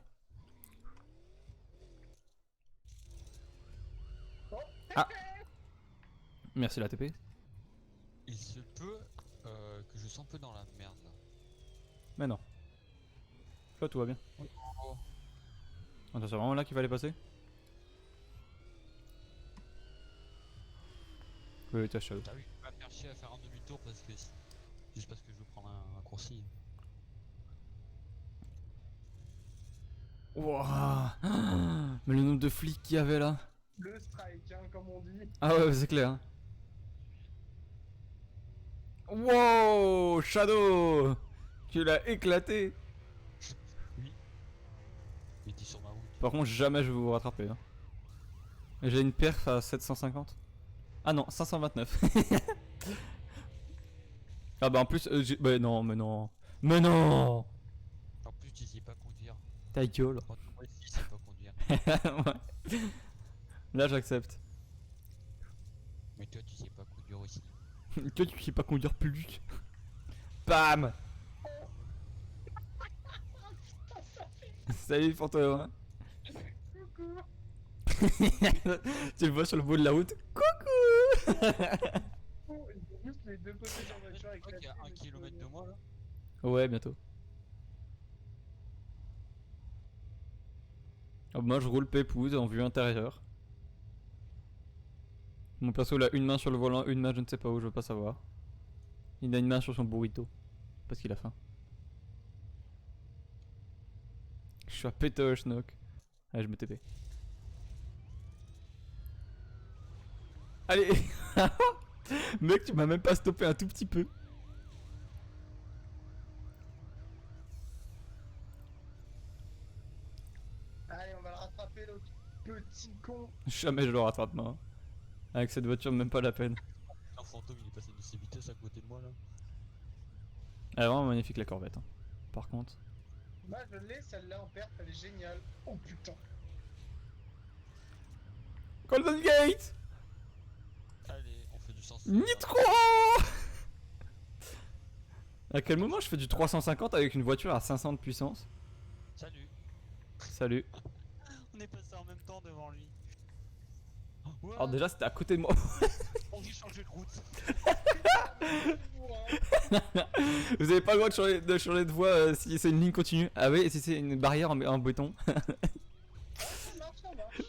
S1: Ah. Merci la TP.
S3: Il se peut que je sois un peu dans la merde là.
S1: Mais non. Là tout va bien.
S3: Oh.
S1: Attends, c'est vraiment là qu'il fallait passer? Oui, t'as Shadow.
S3: T'as vu, je vais pas me faire chier à faire un demi-tour parce que. Juste parce que je veux prendre un raccourci.
S1: Wouah. Mais le nombre de flics qu'il y avait là.
S2: Le strike, hein, comme on dit.
S1: Ah ouais, c'est clair. Hein. Wow, Shadow, tu l'as éclaté.
S3: Oui. Mais t'es sur ma route.
S1: Par contre, jamais je vais vous rattraper. Hein. J'ai une perf à 750. Ah non, 529. Ah bah en plus, bah non, mais non. Mais non.
S3: En plus, tu sais pas conduire.
S1: Ta gueule.
S3: Moi aussi, je sais pas conduire.
S1: Ouais. Là, j'accepte.
S3: Mais toi, tu sais pas conduire aussi.
S1: Toi, tu sais pas conduire plus. Bam. Salut fantôme. Hein.
S2: Coucou.
S1: Tu le vois sur le bout de la route. Coucou.
S2: Oh, il y a juste les deux côtés de la
S3: Je
S2: voiture avec
S3: crois qu'il y a 1 km de moi là.
S1: Ouais, bientôt. Oh, moi, je roule pépouze en vue intérieure. Mon perso, il a une main sur le volant, une main je ne sais pas où, je veux pas savoir. Il a une main sur son burrito. Parce qu'il a faim. Je suis à péter schnock. Allez, je me TP. Allez. Mec, tu m'as même pas stoppé un tout petit peu.
S2: con.
S1: Jamais je le rattrape, moi. Avec cette voiture, même pas la peine.
S3: Un fantôme, il est passé de ses vitesses à côté de moi là.
S1: Elle est vraiment magnifique la Corvette. Hein. Par contre.
S2: Moi je l'ai, celle-là en perf, elle est géniale. Oh putain.
S1: Golden Gate
S3: Allez, on fait du sens.
S1: Nitro À quel moment je fais du 350 avec une voiture à 500 de puissance?
S3: Salut.
S1: Salut.
S3: On est passé en même temps devant lui. Ouais,
S1: Alors déjà c'était à côté de moi.
S3: on vit changer de route.
S1: Vous avez pas le droit de changer de voie si c'est une ligne continue. Ah oui, et si c'est une barrière en béton.
S2: Ça marche, ça marche.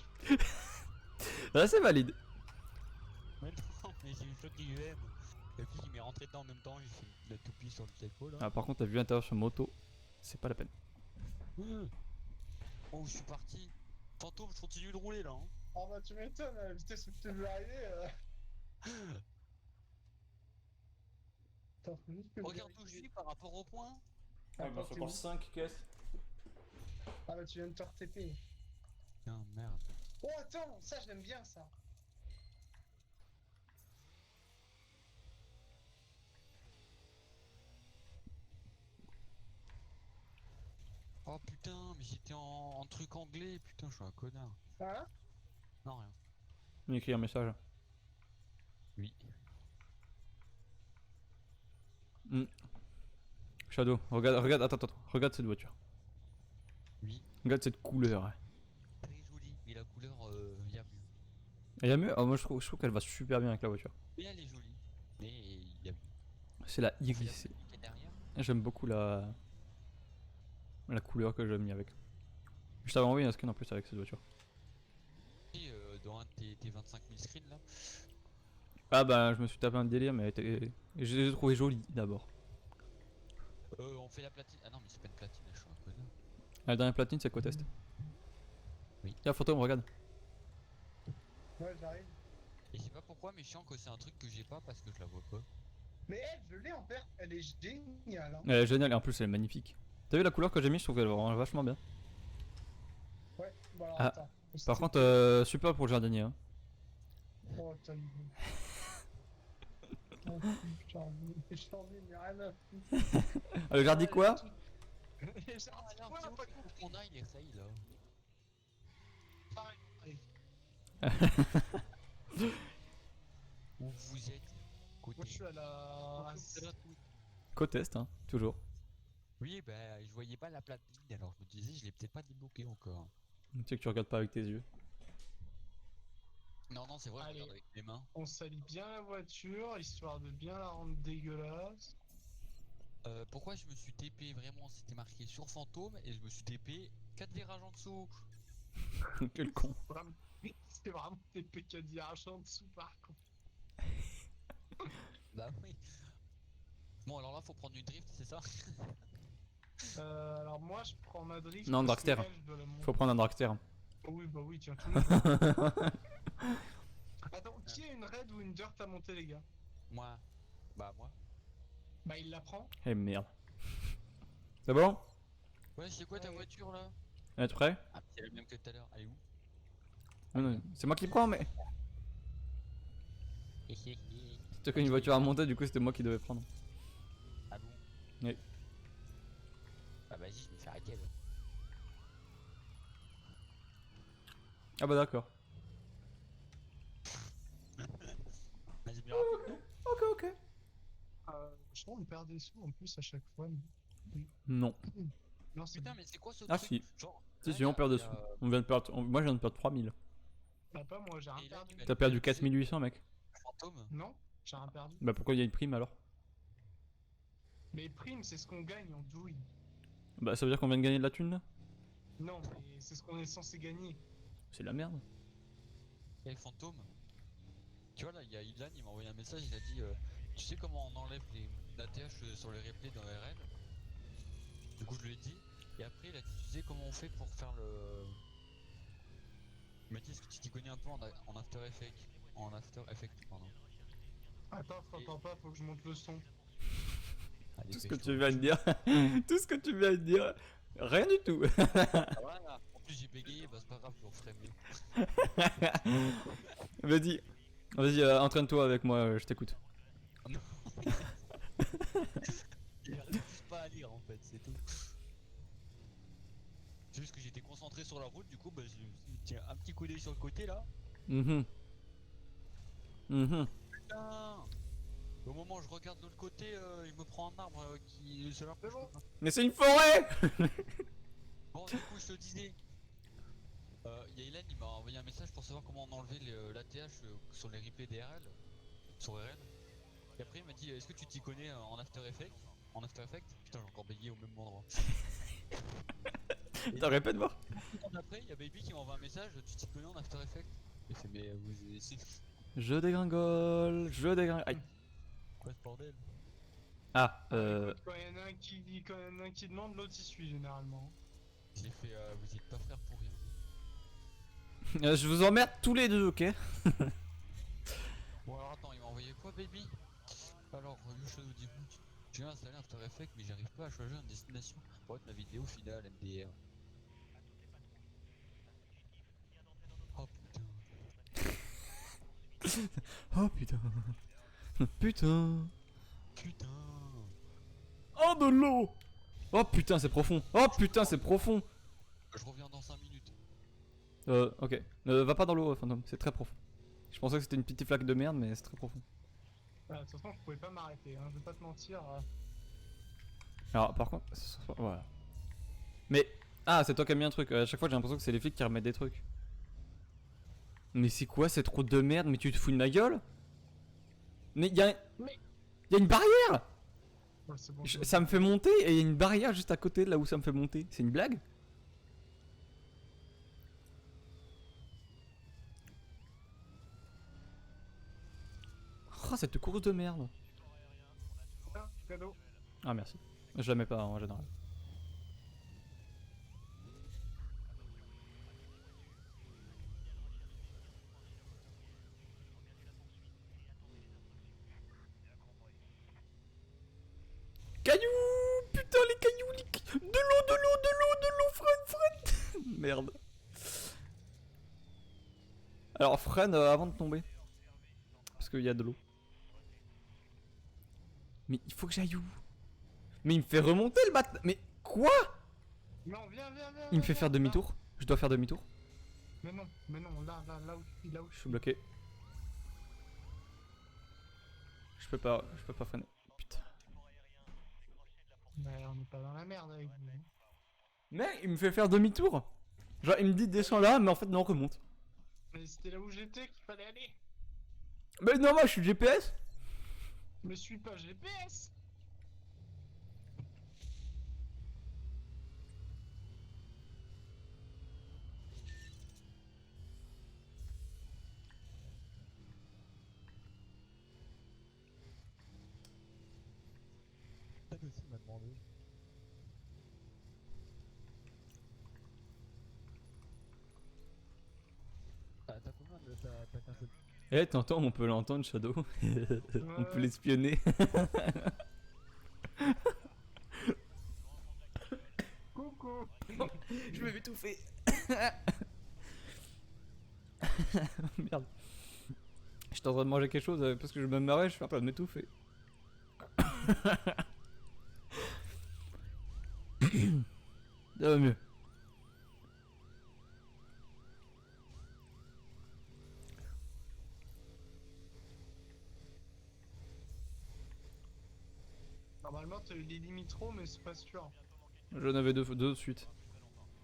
S1: Là c'est valide.
S3: Mais non, mais j'ai eu le choc IUM. Et puis il m'est rentré dedans en même temps, j'ai fait la toupie sur le typo là.
S1: Ah par contre t'as vu l'intérieur sur moto. C'est pas la peine.
S3: Oh, je suis parti. Fantôme, je continue de rouler là. Hein.
S2: Ah bah tu m'étonnes, à la vitesse où tu veux arriver. Attends, faut juste que je
S3: Regarde où je
S2: vérifie.
S3: suis par rapport au point.
S2: Attends, t'es où
S1: 5 caisses.
S2: Ah bah tu viens de te RTP.
S3: Putain, merde.
S2: Oh attends, ça je l'aime bien ça.
S3: Oh putain, mais j'étais en truc anglais. Putain, je suis un connard.
S2: Hein?
S3: Non, rien.
S1: Il écrit un message.
S3: Oui.
S1: Shadow, regarde, attends, regarde cette voiture.
S3: Oui.
S1: Regarde cette couleur.
S3: Très joli, mais la couleur, y'a mieux.
S1: Et y'a mieux? Oh, moi je trouve qu'elle va super bien avec la voiture.
S3: Mais elle est jolie. Mais y'a mieux.
S1: C'est la
S3: On fait la
S1: Iris.
S3: musique qui est derrière.
S1: J'aime beaucoup la couleur que j'ai mis avec. Je t'avais envoyé un skin en plus avec cette voiture.
S3: Et dans un de tes 25 000 screens là.
S1: Ah bah je me suis tapé un délire mais je l'ai trouvé jolie d'abord.
S3: On fait la platine. Ah non, mais c'est pas une platine, je suis un connard.
S1: La dernière platine c'est Cotest.
S3: Oui.
S1: Tiens Fantôme regarde.
S2: Ouais j'arrive.
S3: Et je sais pas pourquoi, mais je sens que c'est un truc que j'ai pas parce que je la vois pas.
S2: Mais elle, je l'ai en perf, elle est géniale. Hein.
S1: Elle est géniale et en plus elle est magnifique. T'as vu la couleur que j'ai mis? Je trouve qu'elle va vachement bien.
S2: Ouais, bon alors
S1: Ah,
S2: attends.
S1: Par contre super pour le jardinier. Hein.
S2: Oh putain. Oh, putain, j'en ai mais rien à foutre.
S1: Ah, le jardin quoi?
S2: Les
S3: Ah,
S2: jardins,
S3: alors,
S2: quoi,
S3: faut
S2: pas
S3: qu'on aille les rails là. Où vous êtes côté.
S2: Moi je suis à la...
S1: Cotest hein, toujours.
S3: Oui, bah je voyais pas la platine, alors je me disais, je l'ai peut-être pas débloqué encore.
S1: Tu sais que tu regardes pas avec tes yeux.
S3: Non, non, c'est vrai, je
S2: Allez.
S3: regarde avec mes mains.
S2: On salit bien la voiture, histoire de bien la rendre dégueulasse.
S3: Pourquoi je me suis TP vraiment? C'était marqué sur fantôme et je me suis TP 4 virages en dessous.
S1: Quel con.
S2: Vraiment, c'est vraiment des PK d'IRH en dessous par contre.
S3: Bah oui. Bon, alors là, faut prendre du drift, c'est ça?
S2: Alors moi je prends ma drift.
S1: Non,
S2: parce que
S1: Dragster.
S2: elle, je dois la monter.
S1: Faut prendre un dragster.
S2: Oui bah oui tiens tout le monde. Attends, qui a une raid ou une dirt à monter les gars?
S3: Moi. Bah moi.
S2: Bah il la prend.
S1: Eh merde. C'est bon?
S3: Ouais, c'est quoi ta
S2: Ouais.
S3: voiture là?
S1: Vous êtes prêts?
S3: Ah, c'est la même que tout à l'heure. Elle est où?
S1: Non, non, c'est moi qui prends mais... C'était qu'une voiture à monter du coup c'était moi qui devais prendre.
S3: Ah bon?
S1: Oui.
S3: Bah vas-y, je me fais arrêter là.
S1: Ah bah d'accord.
S3: Vas-y, bien rapide.
S1: Ok.
S2: Je trouve on perd des sous en plus à chaque fois.
S1: Non.
S2: Non c'est
S3: Putain, mais c'est quoi ce
S1: Ah,
S3: truc?
S1: si.
S3: Genre,
S1: Si
S3: là,
S1: si on
S3: y a-
S1: perd
S3: y a,
S1: dessus. On vient de perdre... Moi je viens de perdre 3000.
S2: Bah pas moi j'ai rien
S3: Et là,
S2: perdu.
S3: tu vas-
S1: T'as perdu 4800 mec.
S3: Fantôme?
S2: Non, j'ai rien perdu.
S1: Bah pourquoi il y a une prime alors?
S2: Mais prime c'est ce qu'on gagne en douille.
S1: Bah ça veut dire qu'on vient de gagner de la thune là?
S2: Non mais c'est ce qu'on est censé gagner.
S1: C'est de la merde.
S3: Et le fantôme? Tu vois là, il y a Ilan, il m'a envoyé un message, il a dit tu sais comment on enlève la TH sur les replays dans RL? Du coup je lui ai dit, et après il a dit tu sais comment on fait pour faire le... Il m'a dit est-ce que tu t'y connais un peu en After Effects? En After Effects, pardon.
S2: Attends, je t'entends pas, faut que je monte le son.
S3: Allez,
S1: Tout ce
S3: fais
S1: que
S3: chaud.
S1: tu viens de dire. Tout ce que tu viens de dire. Rien du tout.
S3: Voilà, on plus j'ai bégayé, bah c'est pas grave, je le referai mieux.
S1: Vas-y. Vas-y, entraîne-toi avec moi, je t'écoute.
S3: Il arrive juste pas à lire en fait, c'est tout. C'est juste que j'étais concentré sur la route, du coup bah je tiens un petit coup d'œil sur le côté là.
S1: Mhm. Mhm.
S3: Putain. Au moment où je regarde de l'autre côté, il me prend un arbre qui se
S2: C'est bon.
S1: Mais c'est une forêt.
S3: Bon du coup je te disais. Yaylan il m'a envoyé un message pour savoir comment on enlevait l'ATH sur les replays DRL. Sur RL. Et après il m'a dit est-ce que tu t'y connais en After Effects? En After Effects? Putain j'ai encore bégayé au même endroit. Et
S1: T'as répète voir.
S3: après il y a Baby qui m'envoie un message tu t'y connais en After Effects? Et c'est mais c'est
S1: Je dégringole, je dégringole. Aïe.
S3: quoi ce bordel?
S1: Ah,
S2: Écoute, quand il y en a un qui demande, l'autre il suit généralement.
S3: J'ai fait vous êtes pas frères pour rien.
S1: je vous emmerde tous les deux, ok?
S3: Bon alors attends il m'a envoyé quoi Baby? Alors Shadow dit j'ai installé After Effects mais j'arrive pas à choisir une destination pour être ma vidéo finale MDR. Oh putain.
S1: Oh putain. Putain.
S3: Putain.
S1: Oh de l'eau. Oh putain, c'est profond. Oh putain, c'est profond.
S3: Je reviens dans 5 minutes.
S1: Ok. Va pas dans l'eau, fantôme, c'est très profond. Je pensais que c'était une petite flaque de merde, mais c'est très profond.
S2: De toute façon, je pouvais pas m'arrêter, hein, je vais pas te mentir.
S1: Alors, par contre, voilà. Mais. Ah, c'est toi qui as mis un truc. À chaque fois, j'ai l'impression que c'est les flics qui remettent des trucs. Mais c'est quoi cette route de merde? Mais tu te fous de ma gueule? Mais y'a une barrière!
S2: Ouais, c'est bon,
S1: Ça me fait monter et y'a une barrière juste à côté de là où ça me fait monter. C'est une blague? Oh, cette course de merde.
S2: Tiens, cadeau.
S1: Ah, merci. Je la mets pas en général. Cailloux! Putain, les cailloux! De l'eau, Fred! Merde. Alors, freine avant de tomber. Parce qu'il y a de l'eau. Mais il faut que j'aille où? Mais il me fait remonter le bat. Mais quoi?
S2: Non, viens.
S1: Il me fait faire
S2: là.
S1: demi-tour. Je dois faire demi-tour.
S2: Mais non, là où
S1: Je suis bloqué. Je peux pas freiner. Putain.
S2: Mais on est pas dans la merde avec vous.
S1: Mais il me fait faire demi-tour. Genre, il me dit descends là, mais en fait, non, remonte.
S2: Mais c'était là où j'étais qu'il fallait aller.
S1: Mais non, moi je suis GPS.
S2: Me suis pas GPS.
S3: T'as aussi m'a demandé. T'as combien de ta carte?
S1: Eh, t'entends, on peut l'entendre, Shadow. On peut
S2: Ouais.
S1: l'espionner.
S2: Coucou.
S1: Je me vais étouffer. Merde. J'étais en train de manger quelque chose parce que je me marrais, je suis en train de m'étouffer. Ça va mieux.
S2: Normalement, t'as eu des limitros, mais c'est pas sûr.
S1: J'en avais deux de suite.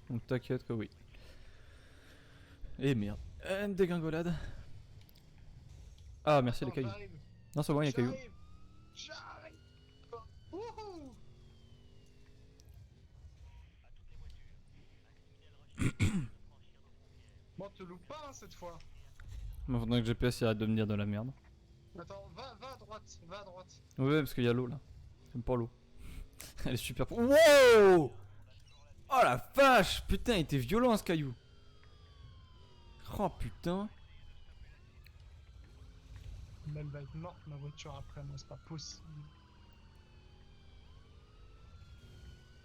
S1: Donc t'inquiète que oui. Et merde. Une dégringolade. Ah, merci les
S2: Attends,
S1: cailloux.
S2: j'arrive.
S1: Non, c'est bon, il y a cailloux.
S2: J'arrive. Wouhou. Bon, te loupe pas hein, cette fois.
S1: Mais faudrait que GPS il arrête de me dire de la merde.
S2: Attends, va à droite, va à droite.
S1: Ouais, parce qu'il y a l'eau là. J'aime pas l'eau. Elle est super. Wow! Oh la vache! Putain, il était violent ce caillou. Oh putain.
S2: Mais elle va être morte ma voiture après, moi c'est pas possible.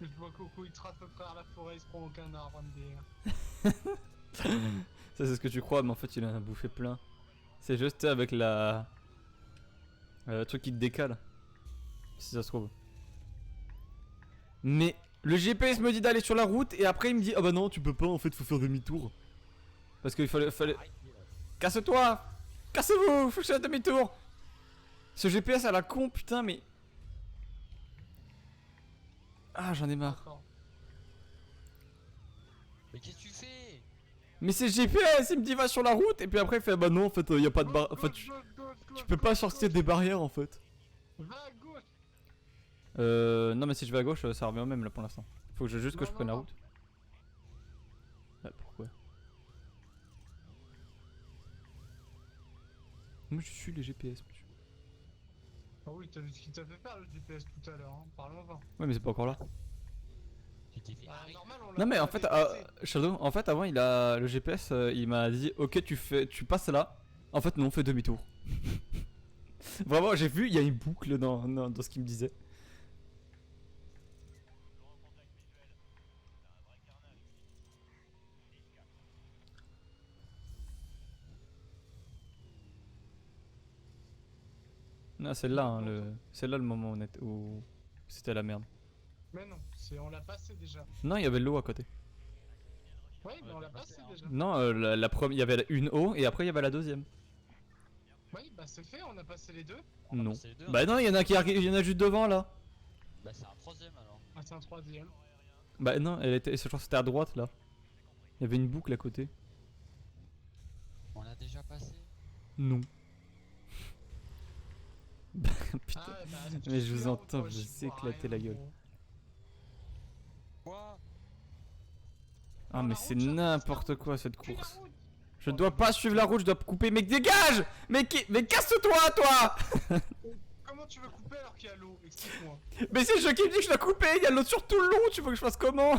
S2: Je vois Coco, il trace à travers la forêt, il se prend aucun arbre MDR.
S1: Ça c'est ce que tu crois, mais en fait il en a bouffé plein. C'est juste tu sais, avec la... le truc qui te décale. Si ça se trouve. Mais le GPS me dit d'aller sur la route et après il me dit ah bah non tu peux pas en fait faut faire demi-tour. Parce qu'il fallait... Casse-toi! Cassez-vous! Faut que je fasse demi-tour! Ce GPS à la con putain mais... Ah j'en ai marre.
S2: Attends.
S3: Mais qu'est-ce que tu fais?
S1: Mais c'est GPS, il me dit va sur la route et puis après il fait bah non en fait y a pas de barre. En fait tu peux pas sortir des barrières en fait.
S2: Va à gauche.
S1: Non mais si je vais à gauche ça revient au même là pour l'instant. Faut que juste que
S2: Non,
S1: je prenne la
S2: non,
S1: route. Ah pourquoi? Moi je suis les GPS monsieur.
S2: Ah oui, t'as vu ce qu'il t'a fait faire le GPS tout à l'heure, hein. Parlons-en.
S1: Ouais mais c'est pas encore là.
S3: Tu t'es fait
S2: Bah,
S3: arrêter.
S2: normal, on l'a
S1: Non mais
S2: pas
S1: en fait
S2: dépassé.
S1: Shadow en fait avant il a le GPS il m'a dit ok tu passes là. En fait non fais demi-tour. Vraiment j'ai vu il y a une boucle dans ce qu'il me disait. Non c'est là hein, c'est là le moment où c'était la merde.
S2: Mais non, on l'a passé déjà.
S1: Non il y avait l'eau à côté.
S2: Oui, mais
S3: Ouais,
S2: on l'a
S3: t'as
S2: passé
S3: passé, hein.
S2: déjà.
S1: Non la première il y avait une eau et après il y avait la deuxième.
S2: Oui, bah c'est fait, on a passé les deux.
S3: On a
S1: Non.
S3: passé les deux,
S1: Bah
S3: hein.
S1: non il y en a il y en a juste devant là.
S3: Bah c'est un troisième alors.
S2: Ah, c'est un troisième.
S1: Bah non elle était je crois que c'était à droite là. Il y avait une boucle à côté.
S3: On l'a déjà passé.
S1: Non. Putain.
S2: Ah, bah,
S1: Mais je vous
S2: suis en
S1: entends
S2: route, moi,
S1: vous
S2: j'y vois
S1: éclater la
S2: rien,
S1: gueule.
S2: gros.
S3: Quoi?
S1: Ah
S2: Non,
S1: mais
S2: la
S1: c'est
S2: route, Charles,
S1: n'importe
S2: c'est la
S1: quoi cette
S2: Puis la
S1: course.
S2: route.
S1: Je
S2: Oh,
S1: dois
S2: non,
S1: pas
S2: mais-
S1: suivre la route, je dois couper. Mais dégage! Mais casse-toi toi!
S2: Comment tu veux couper alors qu'il y a l'eau? Explique-moi.
S1: Mais c'est le jeu qui me dit que je dois couper, il y a l'autre sur tout le long, tu veux que je fasse comment?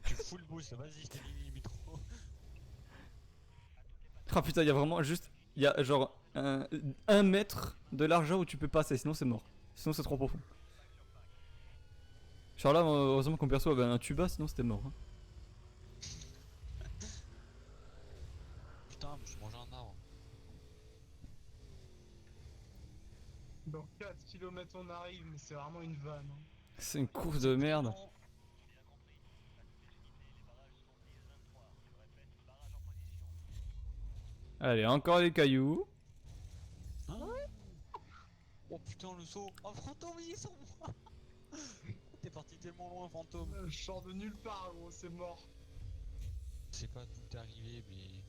S3: Tu fous le boost, vas-y, je t'ai mis le micro.
S1: Oh putain, il y a vraiment juste. Il y a genre un mètre de largeur où tu peux passer, sinon c'est mort. Sinon c'est trop profond. Genre là, heureusement qu'on perçoit avait un tuba, sinon c'était mort. Hein.
S3: Putain, je mange un arbre.
S2: Dans 4 km on arrive, mais c'est vraiment une vanne. Hein.
S1: C'est une course de merde.
S3: Non.
S1: Allez, encore des cailloux.
S3: Hein? Oh putain, le saut. Oh, fantôme, il est sur moi. T'es parti tellement loin, fantôme.
S2: Je sors de nulle part, gros, c'est mort.
S3: Je sais pas d'où t'es arrivé, mais.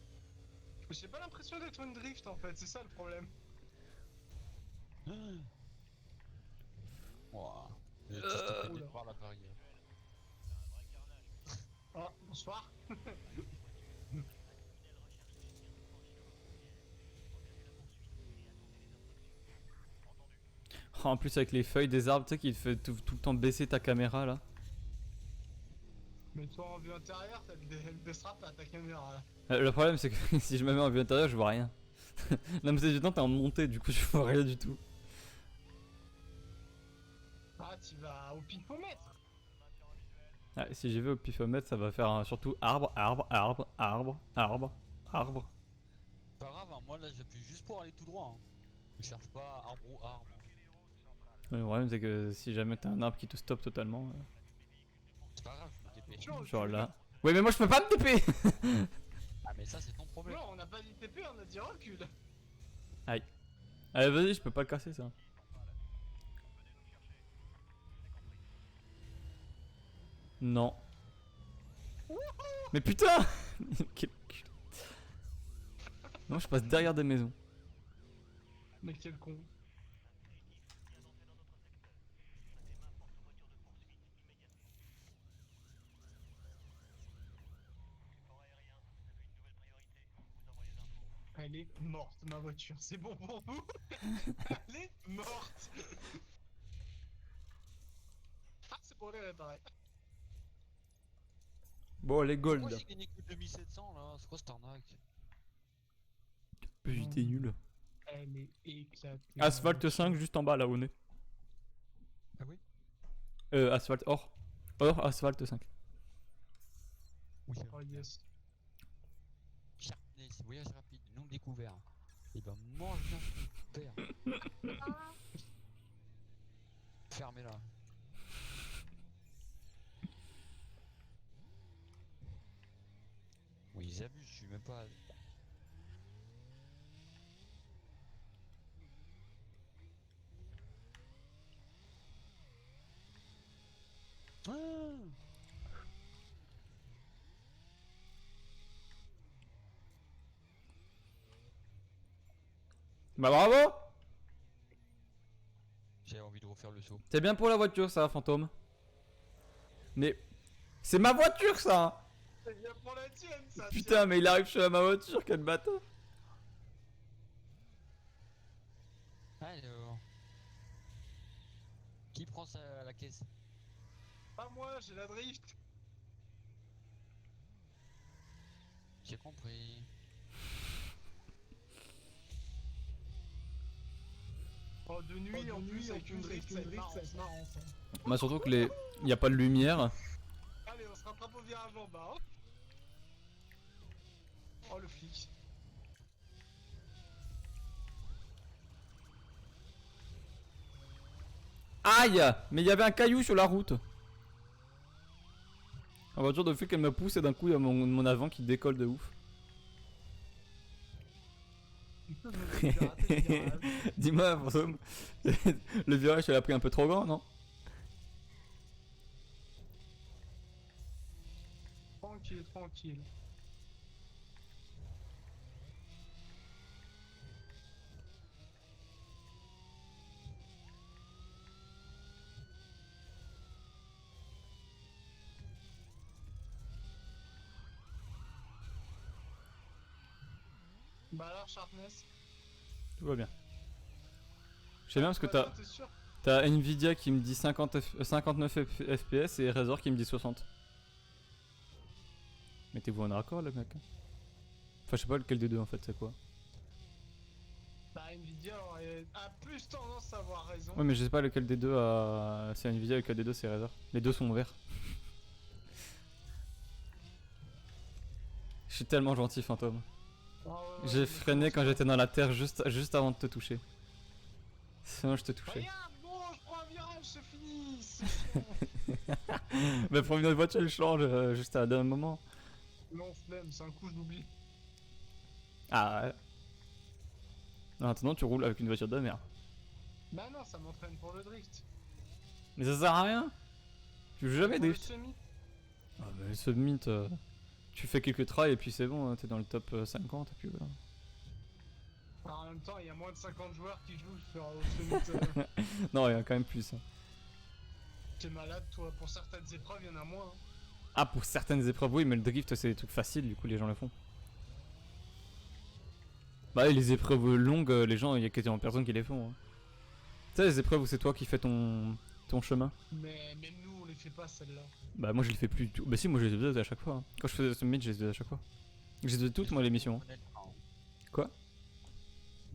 S2: J'ai pas l'impression d'être une drift en fait, c'est ça le problème.
S3: Ouah. Je
S1: Euh,
S3: t'ai
S2: oula.
S3: pété par la barrière.
S2: Ah, bonsoir.
S1: Oh, en plus avec les feuilles des arbres, tu sais, qui te fait tout le temps baisser ta caméra là.
S2: Mais toi en vue intérieure, elle baissera pas ta caméra là.
S1: Le problème c'est que si je me mets en vue intérieure, je vois rien. La moitié du temps t'es en montée, du coup je vois rien du tout.
S2: Ah, tu vas au pifomètre.
S1: Ah, si j'y vais au pifomètre, ça va faire surtout arbre, arbre, arbre, arbre, arbre, arbre.
S3: Pas grave, hein, moi là j'appuie juste pour aller tout droit. Hein. Je cherche pas arbre ou arbre.
S1: Le problème c'est que si jamais t'as un arbre qui te stoppe totalement,
S3: C'est pas grave, je me TP.
S2: Tu vois,
S1: genre là. Ouais mais moi je peux pas me TP.
S3: Ah, mais ça c'est ton problème.
S2: Non, on n'a pas dit TP, on a dit recul.
S1: Allez vas-y, je peux pas le casser ça. Non. Mais putain. Quel cul. Non, je passe derrière des maisons.
S2: Mais quel con. Elle est morte ma voiture, c'est bon pour vous. Elle est morte. Ah, c'est pour les réparer.
S1: Bon, les
S3: Pourquoi
S1: gold.
S3: j'ai gagné que 2700 là? C'est quoi cette arnaque?
S1: J'étais nul.
S2: Elle est éclatée.
S1: Asphalte 5 juste en bas là où on est.
S3: Ah oui?
S1: Asphalte or. Or, asphalte 5.
S3: Oui.
S2: Oh yes.
S3: Sharpness, voyage rapide, non découvert. Et ben mange bien ton père. Fermez-la. Oui, ils abusent, je suis même pas. Ah,
S1: Bah bravo.
S3: j'ai envie de refaire le saut.
S1: C'est bien pour la voiture ça, fantôme. Mais c'est ma voiture ça.
S2: C'est bien pour la tienne, ça.
S1: Putain, mais il arrive sur ma voiture, quel bâtard.
S3: Alors. Qui prend ça à la caisse?
S2: Pas moi, j'ai la drift.
S3: J'ai compris.
S2: Oh, de nuit, en plus, avec une drift, ça va être marrant, ça.
S1: Bah surtout que les... y a pas de lumière.
S2: Allez, on se rattrape au virage en bas. Hein. Oh, le flic.
S1: Aïe. Mais il y avait un caillou sur la route. La voiture de fait qu'elle me pousse et d'un coup il y a mon avant qui décolle de ouf. Dis-moi, fantôme, le virage elle a pris un peu trop grand, non?
S2: Tranquille, tranquille. Bah alors, Sharpness.
S1: Tout va bien. Je sais bien parce que
S2: Bah, t'es sûr?
S1: t'as Nvidia qui me dit 59 FPS et Razer qui me dit 60. Mettez-vous en raccord là mec. Enfin je sais pas lequel des deux en fait c'est quoi.
S2: Bah, Nvidia a plus tendance à avoir raison.
S1: Ouais mais je sais pas lequel des deux c'est Nvidia, lequel des deux c'est Razer. Les deux sont verts. Je suis tellement gentil fantôme.
S2: Ah ouais,
S1: J'ai
S2: mais
S1: freiné quand
S2: comment
S1: j'étais dans la terre juste avant de te toucher. Sinon je te touchais.
S2: Regarde, bon, je prends un virage, c'est fini. C'est chiant.
S1: Mais pour une autre voiture elle change juste à un moment.
S2: Non, flemme, c'est un coup, je l'oublie.
S1: Ah ouais. Maintenant tu roules avec une voiture de merde.
S2: Bah non, ça m'entraîne pour le drift.
S1: Mais ça sert à rien. Tu joues jamais
S2: Pour le
S1: drift.
S2: semi.
S1: Ah mais ce mythe, tu fais quelques tries et puis c'est bon, hein, t'es dans le top 50 et puis voilà.
S2: Alors, en même temps, il y a moins de 50 joueurs qui jouent sur semi.
S1: Non, il y a quand même plus. Hein.
S2: T'es malade, toi. Pour certaines épreuves, il y en a moins. Hein.
S1: Ah, pour certaines épreuves, oui, mais le drift c'est des trucs faciles, du coup les gens le font. Bah, et les épreuves longues, les gens, il y a quasiment personne qui les font. Hein. Tu sais, les épreuves où c'est toi qui fais ton chemin.
S2: Mais même nous, on les fait pas, celles-là.
S1: Bah, moi je les fais plus du tout. Bah, si, moi je les faisais à chaque fois. Hein. Quand je faisais ce mythe, je les faisais à chaque fois. Je les faisais toutes, moi, les missions. Hein. Quoi?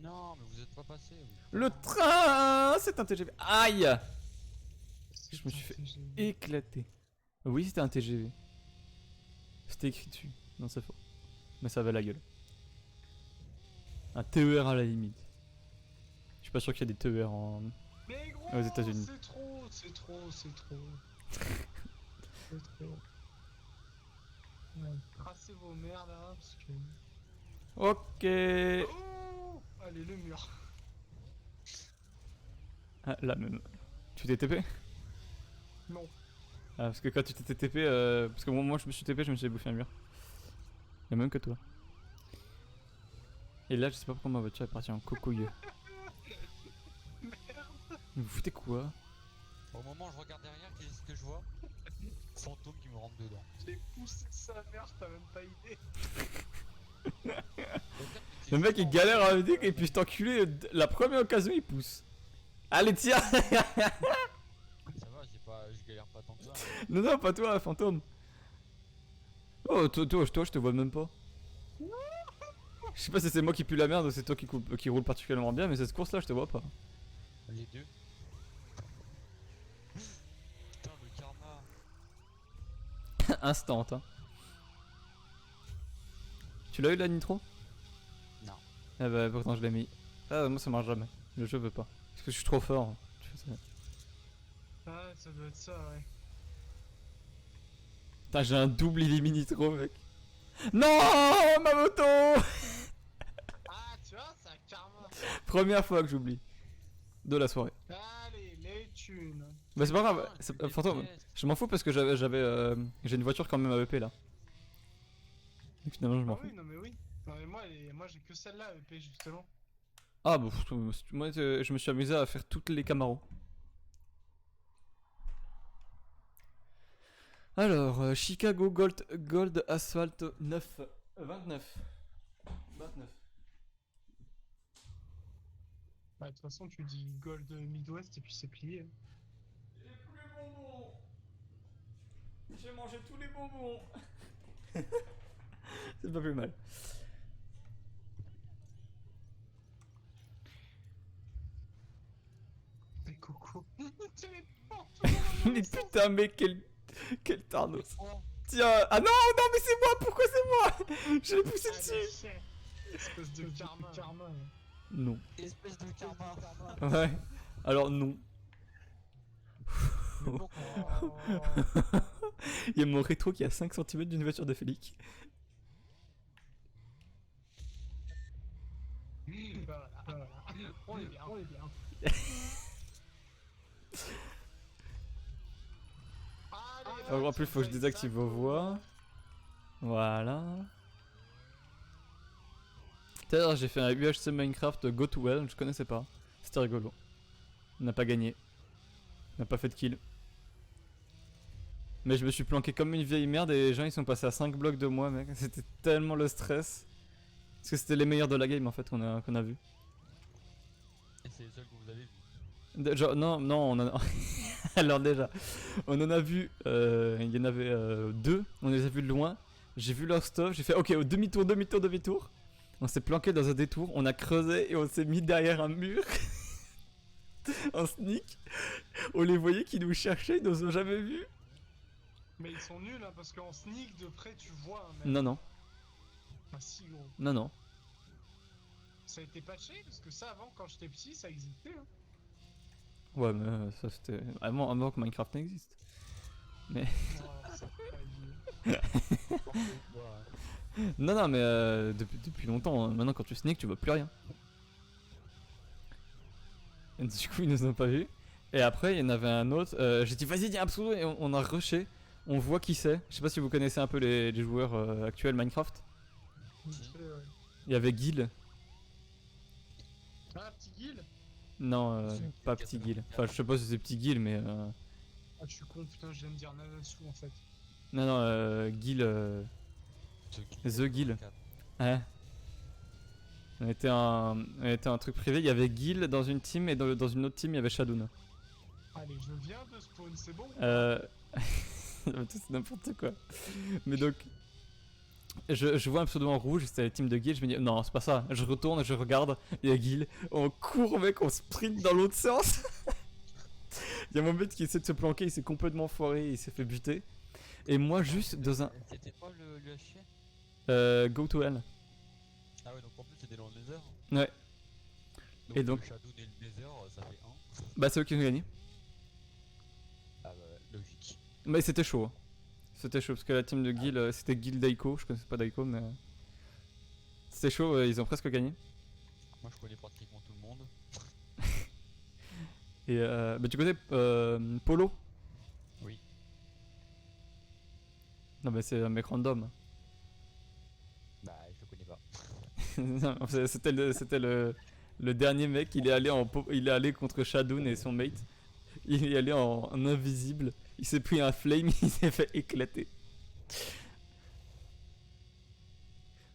S3: Non, mais vous êtes pas passé.
S1: Le train, c'est un TGV. Aïe! Je me suis fait éclater. Oui, c'était un TGV. C'était écrit dessus. Non, c'est faux. Mais ça avait la gueule. Un TER à la limite. Je suis pas sûr qu'il y a des TER
S2: Mais gros,
S1: aux États-Unis.
S2: c'est trop, c'est trop, c'est trop. C'est trop. Ouais, tracez vos merdes là, parce que...
S1: Ok.
S2: Oh, allez, le mur.
S1: Ah, là même. Tu t'es TP?
S2: Non.
S1: Ah, parce que quand tu t'es TP, parce que moi je me suis TP, je me suis bouffé un mur. Et même que toi. Et là, je sais pas pourquoi ma voiture est partie en cocouille. Vous foutez quoi?
S3: Au moment où je regarde derrière, qu'est-ce que je vois? Fantôme qui me rentre dedans.
S2: J'ai poussé sa mère, t'as même pas idée.
S1: Le mec il galère à me dire et puis je t'enculé, la première occasion il pousse. Allez tiens.
S3: Ça va, je galère pas tant que ça.
S1: Non non pas toi fantôme. Oh toi je te vois même pas. Je sais pas si c'est moi qui pue la merde ou c'est toi qui roule particulièrement bien mais cette course là je te vois pas.
S3: Les deux.
S1: instant. Hein. Tu l'as eu la nitro?
S3: Non.
S1: Ah bah pourtant je l'ai mis. Ah moi ça marche jamais. Le jeu veut pas. Parce que je suis trop fort. Hein.
S2: Ah, ça doit être ça, ouais.
S1: Putain j'ai un double illimini nitro mec. Non ma moto.
S2: Ah, tu vois, ça karma.
S1: Première fois que j'oublie. De la soirée.
S2: Allez, les thunes.
S1: Bah c'est pas grave.
S3: Putain,
S1: C'est-
S3: tu me
S1: Fantôme,
S3: détestes.
S1: je m'en fous parce que j'ai une voiture quand même AEP là. Donc finalement je m'en
S2: Ah
S1: fous.
S2: oui, non mais oui. Non mais moi j'ai que celle-là, EP, justement.
S1: Ah bah moi je me suis amusé à faire toutes les Camaro. Alors Chicago Gold Asphalt 9 29. 29.
S2: Bah, de toute façon, tu dis Gold Midwest et puis c'est plié.
S1: J'ai tous les bonbons. J'ai mangé tous les bonbons. C'est pas plus mal.
S2: Mais Coco.
S1: Mais putain mec quel tarnos.
S3: Oh,
S1: Tiens, ah non non mais c'est moi, pourquoi c'est moi? Je l'ai poussé dessus.
S2: Espèce de karma.
S1: Non.
S3: espèce de karma.
S1: Ouais. Alors non.
S3: Mais pourquoi?
S2: Oh.
S1: Il y a mon rétro qui est à 5 cm d'une voiture de Félix.
S2: Voilà. On est bien. Allez,
S1: Alors, en plus faut que je désactive vos voix. Voilà. Tout à l'heure j'ai fait un UHC Minecraft Go to Well, je connaissais pas. C'était rigolo. On n'a pas gagné. On n'a pas fait de kill. Mais je me suis planqué comme une vieille merde et les gens ils sont passés à 5 blocs de moi mec. C'était tellement le stress. Parce que c'était les meilleurs de la game en fait qu'on a vu.
S3: Et c'est les seuls que vous avez vu.
S1: Genre, non, on en a... Alors déjà, on en a vu, il y en avait deux, on les a vus de loin. J'ai vu leur stuff, j'ai fait ok, au demi-tour. On s'est planqué dans un détour, on a creusé et on s'est mis derrière un mur. En sneak. On les voyait qui nous cherchaient, ils nous ont jamais vus.
S2: Mais ils sont nuls, hein, parce qu'en sneak de près tu vois un mec.
S1: Non.
S2: Ah si gros.
S1: Non.
S2: Ça a été patché parce que ça avant quand j'étais petit ça existait. Hein.
S1: Ouais, mais ça c'était avant que Minecraft n'existe. Mais.
S2: Oh, c'est pas dit.
S1: Non, mais depuis longtemps, hein. Maintenant quand tu sneak, tu vois plus rien. Et du coup, ils nous ont pas vus. Et après, il y en avait un autre. J'ai dit, vas-y, il y a un pseudo. Et on a rushé. On voit qui c'est. Je sais pas si vous connaissez un peu les joueurs actuels Minecraft. Il y avait Gil.
S2: Ah petit Guil.
S1: Non, pas Petit Gil. Enfin, je sais pas si c'est Petit Gil, mais.
S2: Ah je suis con putain je viens de dire Nanasu en fait.
S1: Non, Gil. The Gil. Ouais. On était un truc privé. Il y avait Gil dans une team et dans une autre team, il y avait Shadoun.
S2: Allez je viens de spawn c'est bon.
S1: C'est n'importe quoi. Mais donc, je vois un pseudo en rouge, c'était la team de Gil, je me dis non, c'est pas ça. Je retourne, je regarde, il y a Gil, on court mec, on sprint dans l'autre sens. Il y a mon mec qui essaie de se planquer, il s'est complètement foiré, il s'est fait buter. Et moi, juste dans un.
S3: C'était pas le HC?
S1: Go to Hell.
S3: Ah ouais, donc en plus c'était dans le Nether.
S1: Ouais.
S3: Donc,
S1: Et donc-
S3: le Shadow et le Nether, ça fait 1.
S1: Bah, c'est eux qui ont gagné.
S3: Ah bah, logique.
S1: Mais c'était chaud. Hein. C'était chaud parce que la team de Gil, c'était Gil Daiko. Je connaissais pas Daiko, mais. C'était chaud, ils ont presque gagné.
S3: Moi je connais pratiquement tout le monde.
S1: Et bah, tu connais Polo?
S3: Oui.
S1: Non, mais c'est un mec random.
S3: Bah, je le connais pas.
S1: Non, c'était le dernier mec, il est allé contre Shadoun et son mate. Il est allé en invisible, il s'est pris un flame, il s'est fait éclater.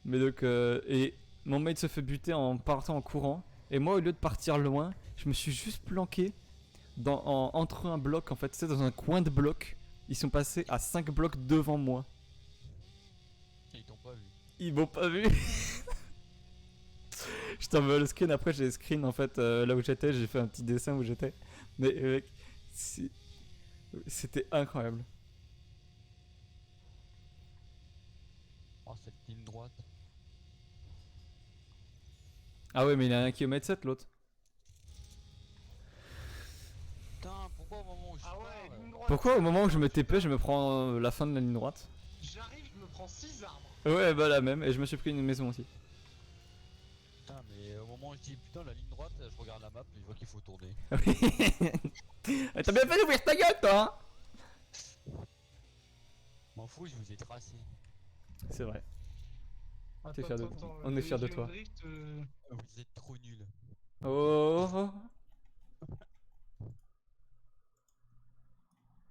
S1: Mais donc, et mon mate se fait buter en partant en courant. Et moi, au lieu de partir loin, je me suis juste planqué entre un bloc en fait, c'est dans un coin de bloc. Ils sont passés à 5 blocs devant moi.
S3: Et ils t'ont pas vu.
S1: Ils m'ont pas vu. Je t'envoie le screen, après j'ai le screen en fait là où j'étais, j'ai fait un petit dessin où j'étais. Mais mec, c'était incroyable.
S3: Oh, cette ligne droite.
S1: Ah ouais, mais il a 1 km 7 l'autre.
S3: Putain, pourquoi au moment où je
S2: Ah ouais,
S3: pars,
S2: ligne droite.
S1: Pourquoi au moment où je me
S2: putain.
S1: TP, je me prends la fin de la ligne droite?
S2: J'arrive, je me prends 6 arbres.
S1: Ouais, bah la même, et je me suis pris une maison aussi.
S3: Putain, mais au moment où je dis putain, la ligne droite, je regarde la map et je vois qu'il faut tourner.
S1: T'as bien fait d'ouvrir ta gueule, toi, hein?
S3: M'en fous, je vous ai tracé.
S1: C'est vrai. T'es
S2: Attends,
S1: fier de-
S2: attends,
S1: on est fiers de
S2: j'ai
S1: toi.
S2: une drift,
S3: Vous êtes trop nuls.
S1: Oh, oh,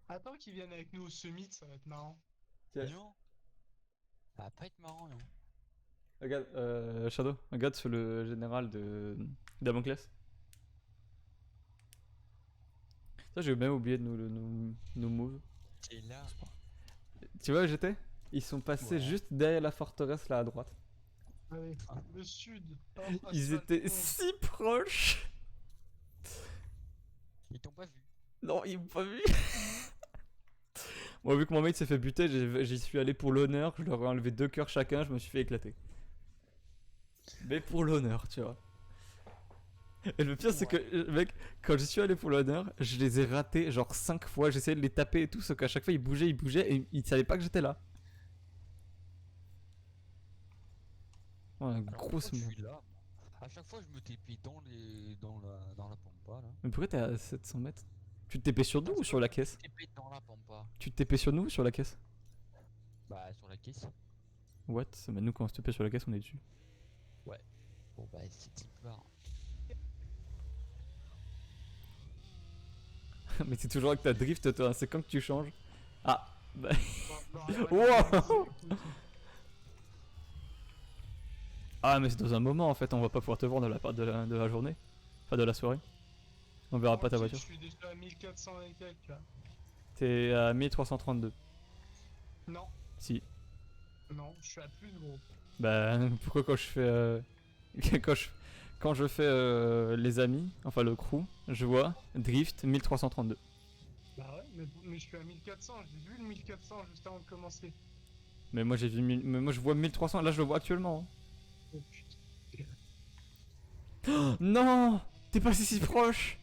S2: Attends qu'ils viennent avec nous au summit, ça va être marrant.
S1: tiens.
S3: Non. Ça va pas être marrant, non.
S1: Regarde, Shadow, regarde sur le général de Damoclès. Ça, j'ai même oublié de nous move.
S3: T'es là.
S1: Tu vois où j'étais? Ils sont passés
S3: Ouais.
S1: juste derrière la forteresse là à droite.
S2: Allez, le sud. Oh,
S1: Ils
S2: sale
S1: étaient
S2: con.
S1: si proches!
S3: Ils t'ont pas vu.
S1: Non, ils m'ont pas vu! Moi, vu que mon mate s'est fait buter, j'y suis allé pour l'honneur. Je leur ai enlevé 2 cœurs chacun, je me suis fait éclater. Mais pour l'honneur, tu vois. Et le pire, c'est que, mec, quand je suis allé pour l'honneur, je les ai ratés genre 5 fois. J'essayais de les taper et tout, sauf qu'à chaque fois, ils bougeaient et ils savaient pas que j'étais là. Ouais,
S3: Alors
S1: grosse
S3: pourquoi je
S1: merde.
S3: suis là, moi. À chaque fois, je me TP dans la pampa là.
S1: Mais pourquoi t'es à 700 mètres? Tu te TP sur nous ou sur la caisse?
S3: TP dans la pampa.
S1: Tu te TP sur nous ou sur la caisse?
S3: Bah, sur la caisse.
S1: What? Mais nous, quand on se TP sur la caisse, on est dessus.
S3: Bon, bah, c'est type là.
S1: Mais c'est toujours avec ta drift, toi. C'est quand que tu changes? Ah! Bah.
S2: Bon, rien
S1: Wow.
S2: à dire, écoute.
S1: Ah, mais c'est dans un moment en fait, on va pas pouvoir te voir de la journée. Enfin, de la soirée. On verra pas ta
S2: Tranquille,
S1: voiture.
S2: Je suis déjà à 1400 et quelques là.
S1: T'es à 1332.
S2: Non,
S1: Si.
S2: non, je suis à plus gros.
S1: Bah, pourquoi quand je fais. quand je, quand je fais les amis, enfin le crew, je vois Drift 1332.
S2: Bah ouais, mais je suis à 1400, j'ai vu le 1400 juste avant de commencer.
S1: Mais moi j'ai vu mais moi je vois 1300, là je le vois actuellement.
S2: Oh putain.
S1: Oh, non! T'es pas si proche!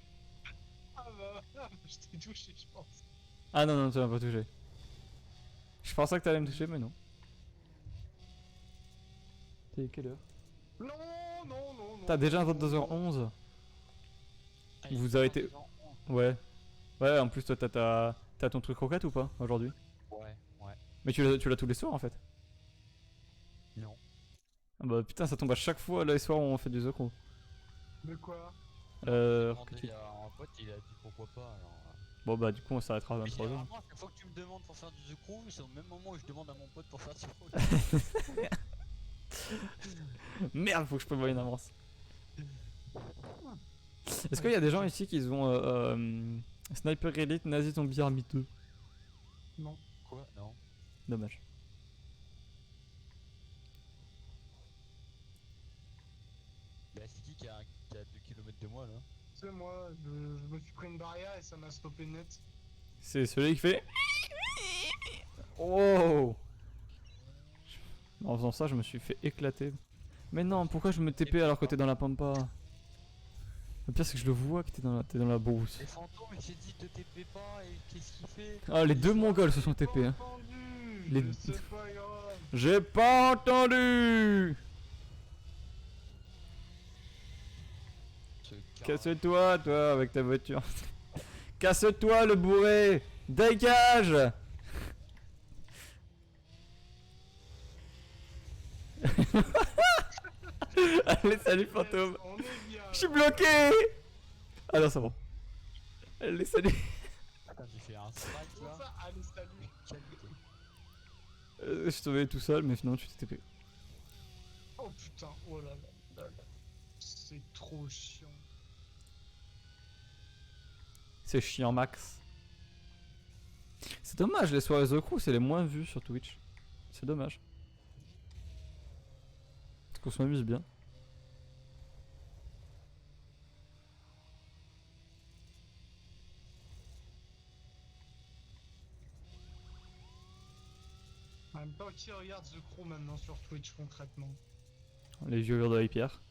S2: Ah bah, je t'ai touché, je pense.
S1: Ah non, non, tu m'as pas touché. Je pensais que t'allais me toucher, mais non. T'es quelle heure?
S2: Non, non, non, non.
S1: T'as déjà
S2: non,
S1: 22h11.
S3: Ah,
S1: Vous
S3: il est
S1: arrêtez-
S3: 22 ans.
S1: Ouais. Ouais, en plus toi t'as ton truc roquette ou pas aujourd'hui?
S3: Ouais, ouais.
S1: Mais tu l'as tous les soirs en fait.
S3: Non.
S1: Ah bah putain, ça tombe à chaque fois les soirs où on fait du The Crew.
S2: De quoi?
S3: J'ai
S1: Rocket
S3: demandé
S1: League.
S3: à un pote, il a dit pourquoi pas. Alors,
S1: Bon bah du coup on s'arrêtera à
S3: mais
S1: 23h.
S3: généralement, à chaque fois que tu me demandes pour faire du The Crew, c'est au même moment où je demande à mon pote pour faire du Crew.
S1: Merde, faut que je prévoie une avance. Est-ce qu'il y a des gens ici qui ont Sniper Elite, Nazi Zombie Army 2?
S2: Non.
S3: Quoi? Non.
S1: Dommage.
S3: Bah, c'est qui a 2 km de moi là?
S2: Tu sais, moi, je me suis pris une barrière et ça m'a stoppé net.
S1: C'est celui qui fait. Oh! En faisant ça, je me suis fait éclater. Mais non, pourquoi je me TP alors que t'es dans la pampa? Le pire, c'est que je le vois que t'es dans la brousse.
S3: Les fantômes, il s'est dit te TP pas et qu'est-ce qu'il fait?
S1: Ah, les deux
S2: Ils
S1: mongols se sont TP. Hein.
S2: Entendu,
S1: Les-
S2: mais c'est pas grave.
S1: J'ai pas entendu!
S3: Ce
S1: Casse-toi, toi, avec ta voiture. Casse-toi, le bourré! Dégage! Allez, salut, fantôme!
S2: Yes, on est bien.
S1: Je suis bloqué! Ah non, c'est bon. Allez, salut!
S3: Putain, j'ai fait un strike
S2: Bon,
S3: là.
S2: ça, allez, salut.
S3: Qualité.
S1: Je suis tombé tout seul, mais finalement, tu t'es TP.
S2: Oh putain, oh là là, là là. C'est trop chiant.
S1: C'est chiant, Max. C'est dommage, les soirées The Crew, c'est les moins vus sur Twitch. C'est dommage. Parce qu'on s'amuse bien.
S2: En même temps, qui regarde The Crow maintenant sur Twitch concrètement?
S1: Les vieux de la pierre.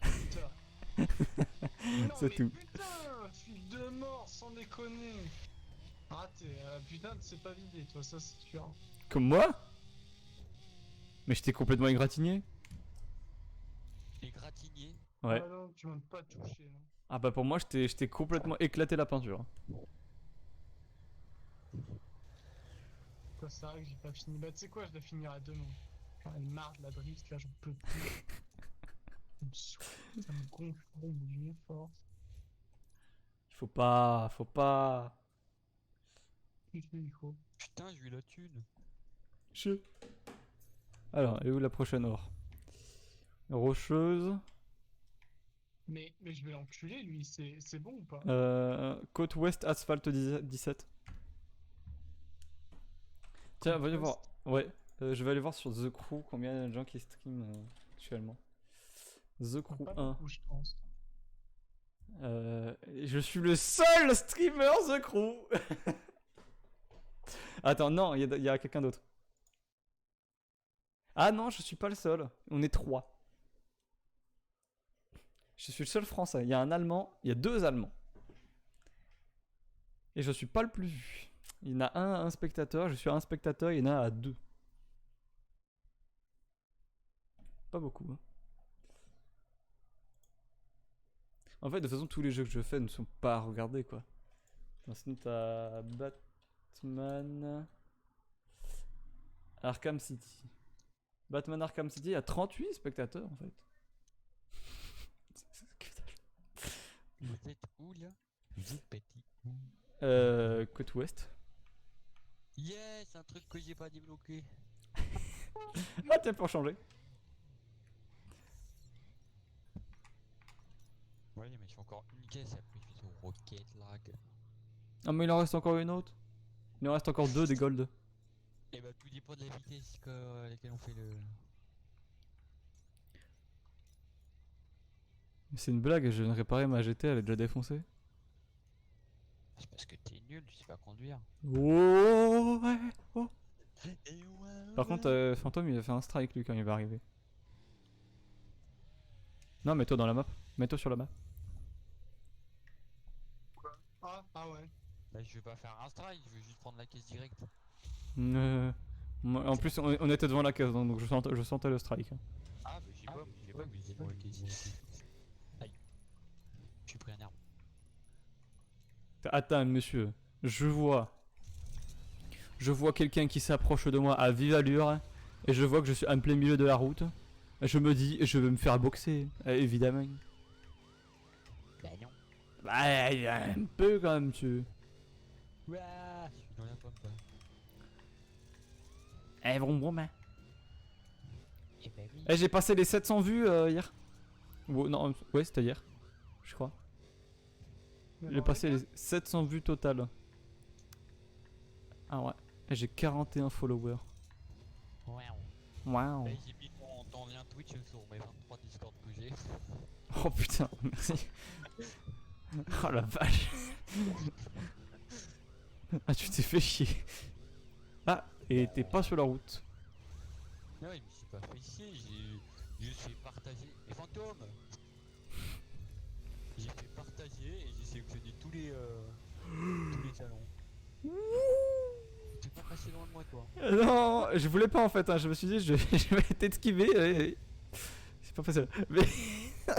S2: Putain. Non
S1: C'est
S2: mais
S1: tout.
S2: putain, fille de mort, sans déconner. Raté, putain, c'est pas vidé, toi, ça c'est sûr.
S1: Comme moi? Mais j'étais complètement égratigné.
S3: Égratigné.
S1: Ouais.
S2: Ah non, tu m'as pas touché. Non.
S1: Ah bah pour moi, j'étais complètement éclaté la peinture.
S2: Quoi, c'est vrai que j'ai pas fini. Bah, tu sais quoi, je la finirai demain. J'en ai marre de la drift, là, j'en peux plus. Ça me saoule, ça me gonfle au bout d'une force.
S1: Faut pas, faut pas.
S2: Qu'est-ce qu'il faut?
S3: Putain, j'ai eu la thune.
S1: Alors, et où la prochaine or? Rocheuse.
S2: Mais je vais l'enculer, lui, c'est bon ou pas?
S1: Côte ouest, asphalte 17. Tiens,
S2: Côte
S1: voyons
S2: ouest.
S1: voir. Ouais, je vais aller voir sur The Crew combien il y a de gens qui stream actuellement. The Crew
S2: Pas
S1: 1.
S2: beaucoup, je pense.
S1: Je suis le seul streamer The Crew. Attends, non, il y a quelqu'un d'autre. Ah non, je suis pas le seul. On est 3. Je suis le seul français. Il y a un allemand, il y a 2 allemands. Et je suis pas le plus vu. Il y en a un spectateur, je suis un spectateur, il y en a 2. Pas beaucoup. Hein. En fait, de toute façon, tous les jeux que je fais ne sont pas à regarder, quoi. Sinon, t'as Batman Arkham City. Batman Arkham City, il y a 38 spectateurs, en fait.
S3: Vous êtes où là? Vous êtes petit où?
S1: Côte ouest.
S3: Yes, un truc que j'ai pas débloqué.
S1: Ah, tiens, pour changer.
S3: Ouais, mais je fais encore une caisse et après je suis au Rocket Lag.
S1: Ah, mais il en reste encore une autre. Il en reste encore 2 des gold.
S3: Et bah, tout dépend de la vitesse à laquelle on fait le.
S1: C'est une blague, je viens de réparer ma GT, elle est déjà défoncée.
S3: C'est parce que t'es nul, tu sais pas conduire.
S1: Oh, ouais, oh. Par contre, Fantôme, il a fait un strike lui quand il va arriver. Non, mets-toi dans la map. Mets-toi sur la map.
S2: Ah ouais.
S3: Bah, je vais pas faire un strike, je vais juste prendre la caisse directe.
S1: En plus, on était devant la case, donc je sentais le strike.
S3: Ah, bah, j'ai pas, que vous étiez devant la caisse. Aïe. Je suis pris un arbre.
S1: Attends, monsieur. Je vois quelqu'un qui s'approche de moi à vive allure. Et je vois que je suis en plein milieu de la route. Et je me dis, je vais me faire boxer. Évidemment.
S3: Bah non.
S1: Bah, il y a un peu quand même, monsieur.
S3: Ouah, je suis dans la pomme, quoi.
S1: Eh, bon, hein.
S3: Eh bah oui.
S1: Eh, j'ai passé les 700 vues hier. Non, ouais, c'était hier. Je crois. J'ai passé les 700 vues totales. Ah ouais. Et j'ai 41 followers.
S3: Ouais.
S1: Waouh.
S3: Bah, j'ai mis ton lien Twitch sur mes 23 Discord que j'ai.
S1: Oh putain, merci. Oh la vache. Ah, tu t'es fait chier. Ah, et t'es pas sur la route.
S3: Non, il me suis pas fait chier, j'ai juste fait partager. Les fantômes. J'ai fait partager et j'ai sélectionné tous les salons. T'es pas passé loin de moi, toi.
S1: Non, je voulais pas en fait, hein. Je me suis dit, je vais t'esquiver. C'est pas facile. Mais,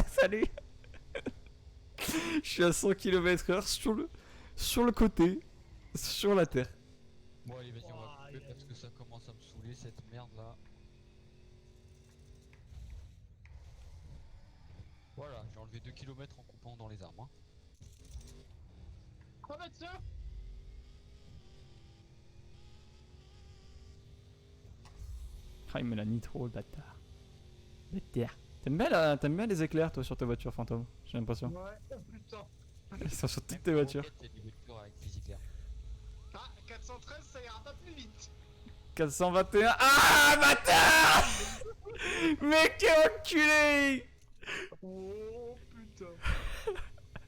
S1: salut. Je suis à 100 km/h sur le côté, sur la terre.
S3: Bon, allez, vas-y, on va couper parce que ça commence à me saouler cette merde là. Voilà, j'ai enlevé 2 km en coupant dans les arbres. Hein.
S2: Ah bah tiens.
S1: Ah, il me l'a nitro, le bâtard. Bâtard. T'aimes bien les éclairs, toi, sur tes voitures fantômes? J'ai l'impression.
S2: Ouais, oh putain.
S1: Ils sont sur toutes tes voitures.
S3: C'est des voitures avec des éclairs.
S2: Ah, 413, ça ira pas plus vite.
S1: 421. Ah, bâtard. Mais quel enculé.
S2: Oh putain.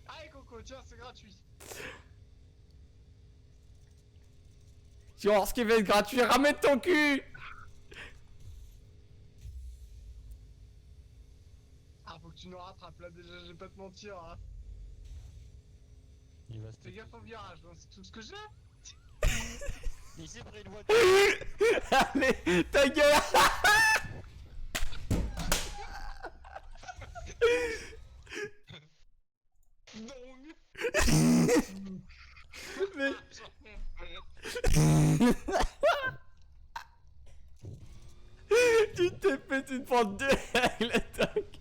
S2: Allez Coco, tiens, c'est gratuit.
S1: Tu vas voir ce qui va être gratuit, ramène ton cul.
S2: Ah, faut que tu nous rattrapes là déjà, je vais pas te mentir. Hein.
S3: Il va se
S2: Fais gaffe au virage, hein, c'est tout ce que j'ai.
S3: Il s'est pris une voiture.
S1: Allez, ta gueule.
S2: Donc.
S1: Mais... tu t'es fait une pente de règle, tac.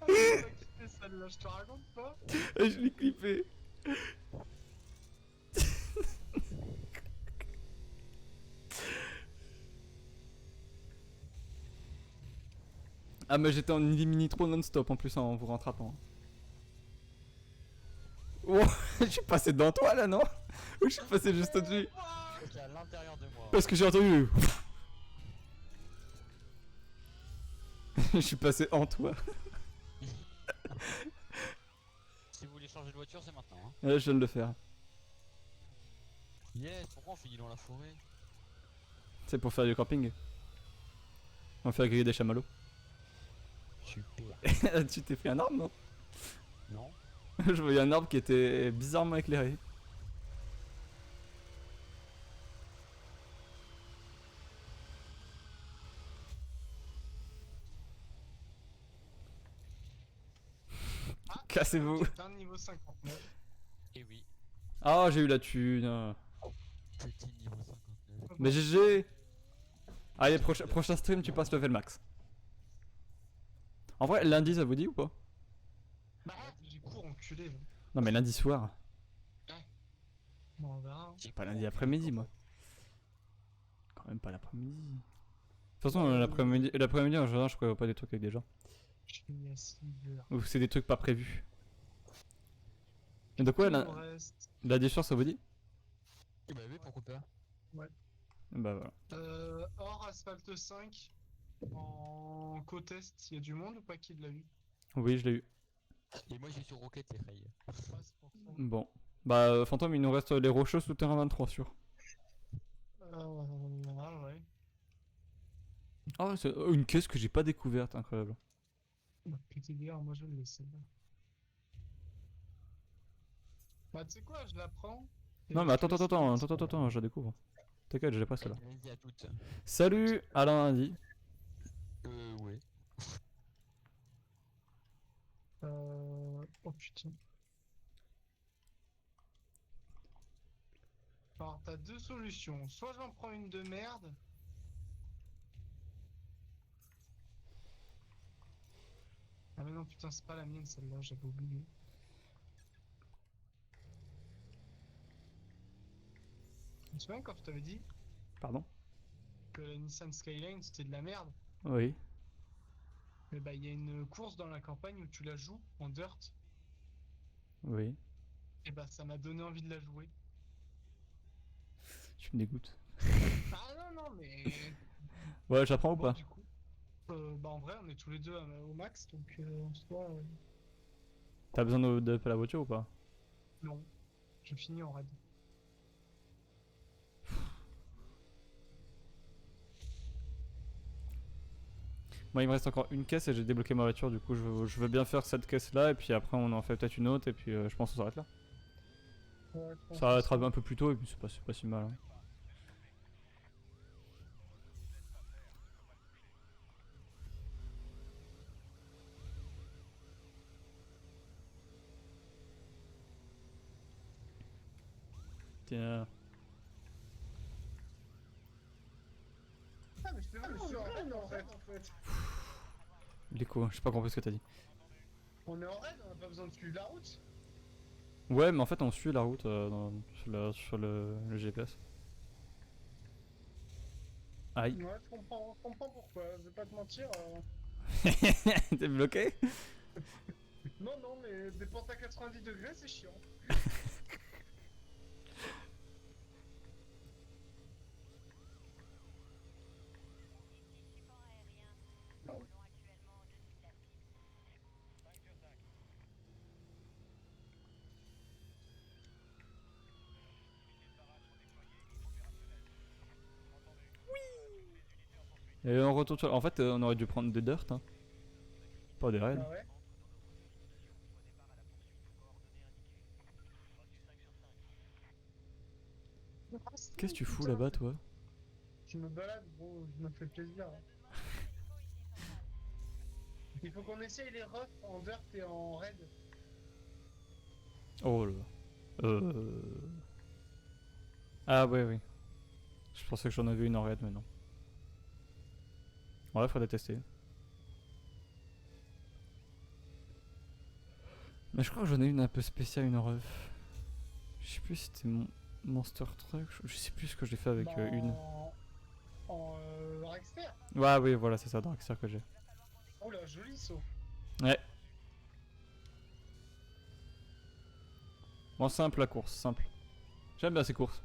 S2: Ah, c'est toi qui fais celle-là, je te raconte pas.
S1: Je l'ai clippé. Ah mais j'étais en mini-nitro non-stop en plus en vous rattrapant. Oh, je suis passé devant toi là non? Ou je suis passé juste au-dessus?
S3: Qui est à l'intérieur de moi.
S1: Parce que j'ai entendu. Je suis passé en toi.
S3: Si vous voulez changer de voiture, c'est maintenant. Hein.
S1: Là je viens de le faire.
S3: Yes, pourquoi on finit dans la forêt?
S1: C'est pour faire du camping. On va faire griller des chamallows.
S3: Super.
S1: Tu t'es pris un arbre non?
S3: Non?
S1: Je voyais un arbre qui était bizarrement éclairé.
S2: Ah,
S1: Cassez-vous.
S2: D'un niveau 59.
S3: Eh oui.
S1: Ah j'ai eu la thune.
S3: Petit niveau 59.
S1: Mais GG. Allez prochain stream tu passes level max. En vrai lundi ça vous dit ou pas?
S2: Bah, j'ai cours enculé. Là.
S1: Non mais lundi soir.
S2: Bon, on verra. Hein.
S1: Pas lundi après-midi moi. Quand même pas l'après-midi. De toute façon l'après-midi en général je prévois pas des trucs avec des gens.
S2: Je suis à 6h.
S1: Ou c'est des trucs pas prévus. Et donc ouais lundi soir ça vous dit?
S3: Eh bah oui, pourquoi pas.
S1: Bah voilà.
S2: Hors Asphalte 5, en co-test, il y a du monde ou pas qui l'a eu?
S1: Oui je l'ai eu.
S3: Et moi, j'ai sur Rocket et Ray.
S2: Ouais, c'est pour ça.
S1: Bon. Bah fantôme il nous reste les rocheux souterrain 23 sûr.
S2: Ah ouais.
S1: Ah c'est une caisse que j'ai pas découverte, incroyable.
S2: Bah, PTDR, moi je le laisse là. Bah, tu sais quoi, je la prends. et
S1: Non mais
S2: je laisse
S1: attends, je la découvre. T'inquiète, je l'ai pas celle-là.
S3: Allez-y à toutes.
S1: Salut Alain lundi.
S3: Ouais.
S2: Oh putain. Alors, t'as deux solutions. Soit j'en prends une de merde. Ah mais non, putain, c'est pas la mienne celle-là, j'avais oublié. Tu te souviens quand je t'avais dit
S1: Pardon?
S2: que la Nissan Skyline c'était de la merde?
S1: Oui.
S2: Mais bah, il y a une course dans la campagne où tu la joues en dirt.
S1: Oui.
S2: Et bah, ça m'a donné envie de la jouer.
S1: Tu me dégoûtes.
S2: Ah non, mais.
S1: Ouais j'apprends ou
S2: Bon,
S1: pas?
S2: du coup, bah en vrai, on est tous les deux au max, donc en soi,
S1: T'as besoin de la voiture ou pas?
S2: non. Je finis en raid.
S1: Moi il me reste encore une caisse et j'ai débloqué ma voiture du coup je veux bien faire cette caisse là et puis après on en fait peut-être une autre et puis je pense qu'on s'arrête là.
S2: Ouais,
S1: Ça va être un peu plus tôt et puis c'est pas si mal. Hein. Tiens.
S2: Ah, mais je te je suis en raid en fait.
S1: L'écho, j'ai pas compris ce que t'as dit.
S2: On est en raid, on a pas besoin de suivre la route.
S1: Ouais mais en fait on suit la route sur le GPS. Aïe.
S2: Ouais, je comprends pourquoi, je vais pas te mentir.
S1: T'es bloqué?
S2: Non, non, mais des pentes à 90 degrés, c'est chiant.
S1: Et on retourne sur... En fait, on aurait dû prendre des dirt, hein. Pas des raids.
S2: Ah ouais.
S1: Qu'est-ce que tu fous là-bas, toi?
S2: Je me balade, gros, je me fais plaisir. Il faut qu'on essaye les roughs en dirt et en raid.
S1: Oh là. Ah ouais, oui. Je pensais que j'en avais une en raid, mais non. Ouais, faudrait tester. Mais je crois que j'en ai une un peu spéciale, une ref. Je sais plus si c'était mon Monster Truck. Je sais plus ce que j'ai fait avec
S2: Bah,
S1: une.
S2: En Rexter.
S1: Ouais, oui, voilà, c'est ça, Dragster que j'ai.
S2: Oh là, joli saut.
S1: Ouais. Bon, simple la course, simple. J'aime bien ces courses.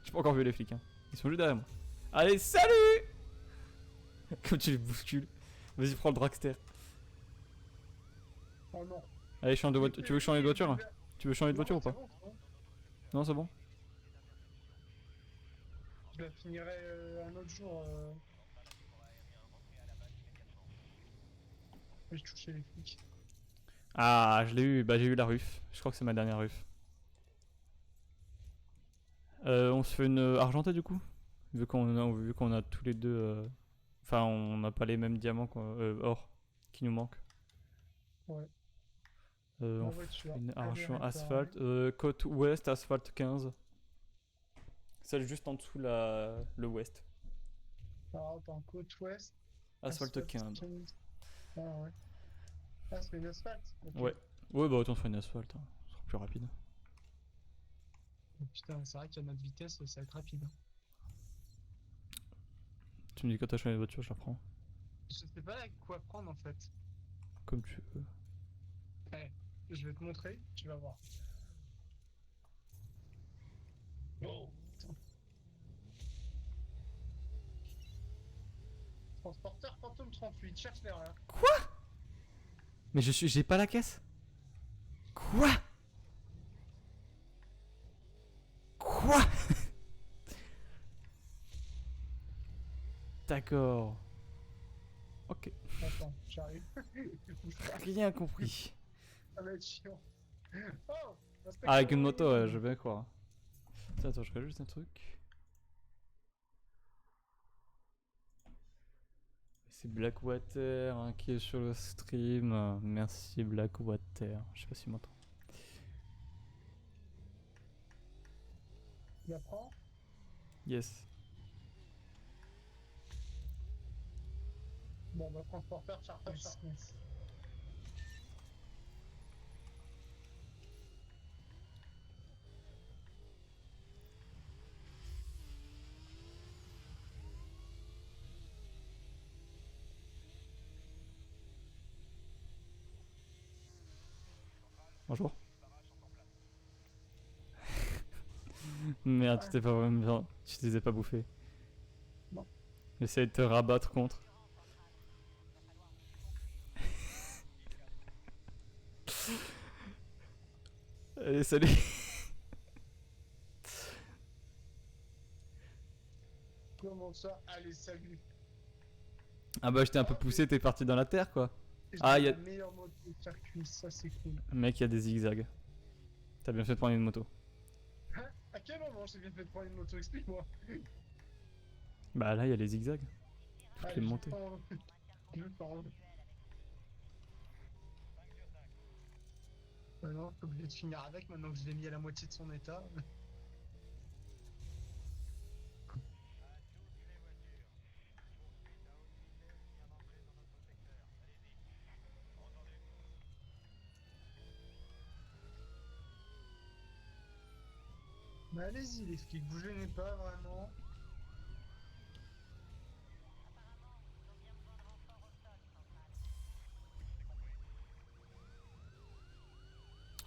S1: J'ai pas encore vu les flics, hein. Ils sont juste derrière moi. Allez, salut! Comme tu les bouscules. Vas-y, prends le Dragster.
S2: Oh non.
S1: Allez, change de voiture. Tu veux changer de voiture hein? Tu veux changer de voiture ou pas?
S2: Bon, c'est bon.
S1: Non, c'est bon.
S2: Je la finirai un autre jour. Je touchais les flics.
S1: Ah, je l'ai eu. Bah, j'ai eu la ruf. Je crois que c'est ma dernière ruf. On se fait une argentée du coup? Vu qu'on a tous les deux. Enfin, on n'a pas les mêmes diamants or qui nous manquent.
S2: Ouais.
S1: On
S2: La
S1: fait
S2: voiture.
S1: une
S2: Elle est
S1: argent
S2: réparée.
S1: asphalte. Côte ouest, asphalte 15. Celle juste en dessous le ouest.
S2: Alors, attends, côte ouest.
S1: Asphalte 15.
S2: Ah ouais. Ah, c'est une asphalte. Ok.
S1: Ouais. Ouais, bah autant faire une asphalte. Hein. Ce sera plus rapide.
S2: Oh, putain, c'est vrai qu'à notre vitesse, ça va être rapide.
S1: Tu me dis quand t'as changé de voiture, je la prends.
S2: Je sais pas quoi prendre en fait.
S1: Comme tu veux.
S2: Eh, je vais te montrer, tu vas voir. Oh, putain. Transporteur Phantom 38, cherche l'erreur.
S1: Mais j'ai pas la caisse. Quoi? Quoi? D'accord. Ok.
S2: Attends, j'arrive.
S1: Rien compris.
S2: Ça va être chiant. Oh,
S1: Ah, avec une moto, ouais, je veux bien croire. Tiens, attends, je regarde juste un truc. C'est Blackwater hein, qui est sur le stream. Merci Blackwater. Je sais pas s'il m'entend.
S2: Il apprend.
S1: Yes.
S2: Bon, bah, transporteur, Sharpness.
S1: Bonjour. Merde, tu t'es pas vraiment bien. Tu t'es pas bouffé.
S2: Non.
S1: Essaye de te rabattre contre. Allez, salut.
S2: Comment ça? Allez, salut.
S1: Ah bah, je t'ai un peu poussé, t'es parti dans la terre quoi.
S2: J'ai
S1: Ah, y a-
S2: la meilleure moto de circuit, ça c'est cool.
S1: Mec, il y a des zigzags. T'as bien fait de prendre une moto.
S2: Hein? À quel moment j'ai bien fait de prendre une moto? Explique-moi.
S1: Bah là, il y a les zigzags. Toutes
S2: Allez,
S1: les montées.
S2: Je prends. Non, je suis obligé de finir avec maintenant que je l'ai mis à la moitié de son état. Mais allez-y les flics, vous gênez pas vraiment.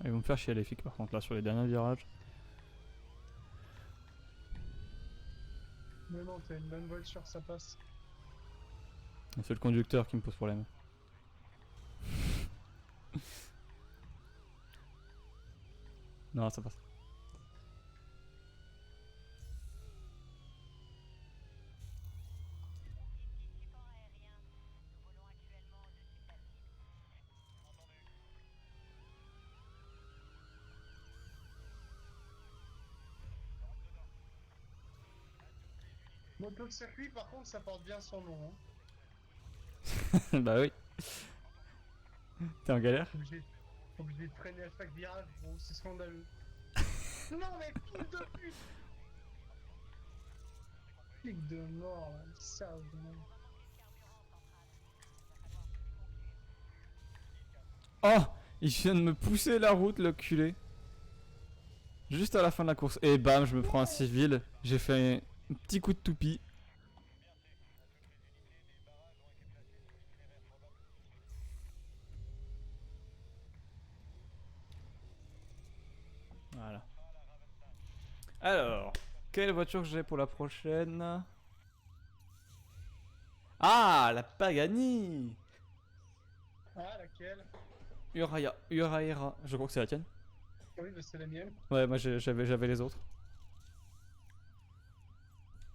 S1: Ils vont me faire chier les flics par contre là sur les derniers virages.
S2: Mais non, t'as une bonne voiture, ça passe.
S1: C'est le conducteur qui me pose problème. Non, ça passe.
S2: Moto de circuit, par contre, ça porte bien son nom. Hein.
S1: Bah oui. T'es en galère?
S2: Obligé de freiner à chaque virage, gros, c'est scandaleux. Non, mais fils de pute! Flic de mort, là, sérieusement.
S1: Oh! Il vient de me pousser la route, le culé. Juste à la fin de la course. Et bam, je me prends un civil. J'ai fait un petit coup de toupie. Voilà. Alors, quelle voiture j'ai pour la prochaine? Ah, la Pagani!
S2: Ah, laquelle?
S1: Uraera. Je crois que c'est la tienne.
S2: Oui, bah, c'est la mienne.
S1: Ouais, moi j'avais les autres.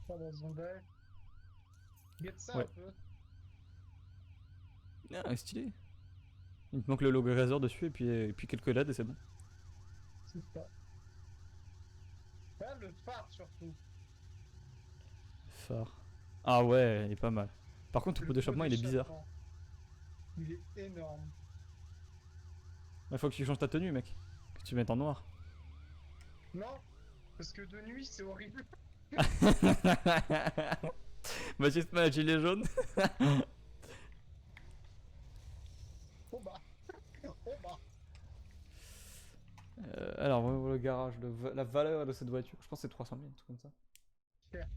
S2: Pas dans son bail. Get ça
S1: Ouais.
S2: un peu.
S1: Ah, stylé. Il te manque le logo Razer dessus et puis quelques LED et c'est bon.
S2: C'est ça. Ah, le phare surtout.
S1: Phare. Ah ouais, il est pas mal. Par contre, ton
S2: Le
S1: pot d'échappement il est bizarre.
S2: d'échappement. Il est énorme.
S1: Il faut que tu changes ta tenue, mec. Que tu mettes en noir.
S2: Non, parce que de nuit, c'est horrible.
S1: Baptiste m'a gilet jaune.
S2: Oh bah. Oh bah.
S1: Alors, le garage, la valeur de cette voiture, je pense que c'est 300 000, un truc comme ça.
S2: Cher.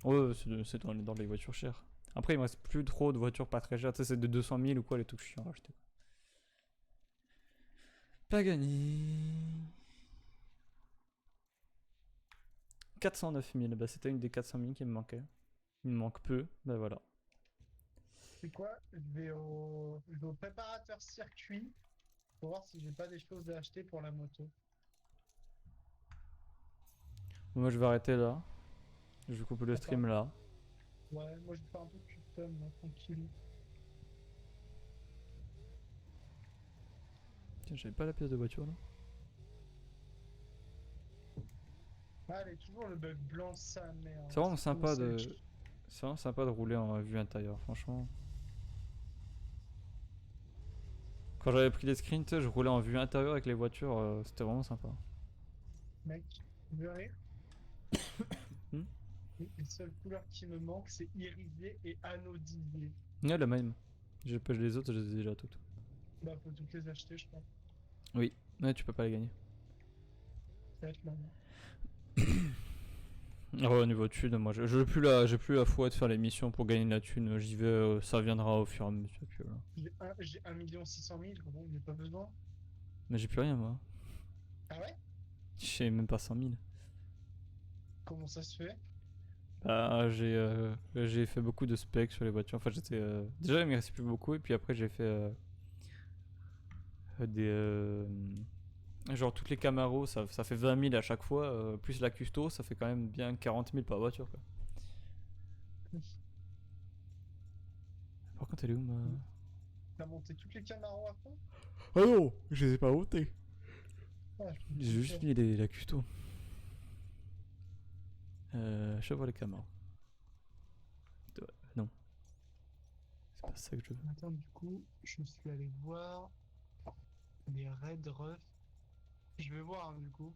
S1: Ouais, c'est dans les voitures chères. Après, il me reste plus trop de voitures pas très chères. Tu sais, c'est de 200 000 ou quoi, les trucs chiants à acheter. Pagani. 409 000, bah c'était une des 400 000 qui me manquait. Il me manque peu, bah voilà.
S2: C'est quoi? Je vais au préparateur circuit pour voir si j'ai pas des choses à acheter pour la moto.
S1: Moi, je vais arrêter là. Je coupe le stream là.
S2: Ouais, moi je vais faire un peu de custom là, tranquille.
S1: Tiens, j'avais pas la pièce de voiture là.
S2: Ah, elle est toujours le bug blanc, sa mère.
S1: C'est vraiment sympa
S2: Comment
S1: de. C'est vraiment sympa de rouler en vue intérieure, franchement. Quand j'avais pris les screens, tu sais, je roulais en vue intérieure avec les voitures, c'était vraiment sympa.
S2: Mec, tu veux rire?
S1: Hmm.
S2: Les seules couleurs qui me manquent, c'est irisé et anodisé.
S1: Ouais, la même. Les autres, je les ai déjà toutes.
S2: Bah, faut toutes les acheter, je pense.
S1: Oui, ouais, tu peux pas les gagner.
S2: Ça va être là.
S1: Ah ouais, au niveau thune, moi j'ai plus la foi de faire les missions pour gagner de la thune. J'y vais, ça viendra au fur et à mesure. Puis voilà.
S2: J'ai 1 600 000, gros, j'ai pas besoin.
S1: Mais j'ai plus rien moi.
S2: Ah ouais?
S1: J'ai même pas 100 000.
S2: Comment ça se fait?
S1: Bah, j'ai fait beaucoup de specs sur les voitures. Enfin, déjà, il me restait plus beaucoup. Et puis après, j'ai fait des. Genre, toutes les Camaro, ça fait 20 000 à chaque fois. Plus la custo, ça fait quand même bien 40 000 par voiture. Quoi. Par contre, elle est où ma.
S2: T'as monté toutes les Camaro à fond?
S1: Ah non, je les ai pas montées.
S2: Ah,
S1: J'ai juste mis la custo. Chevrolet Camaro. Non. C'est pas ça que je veux.
S2: Attends, du coup, je suis allé voir les Red Ruff. Je vais voir, hein, du coup.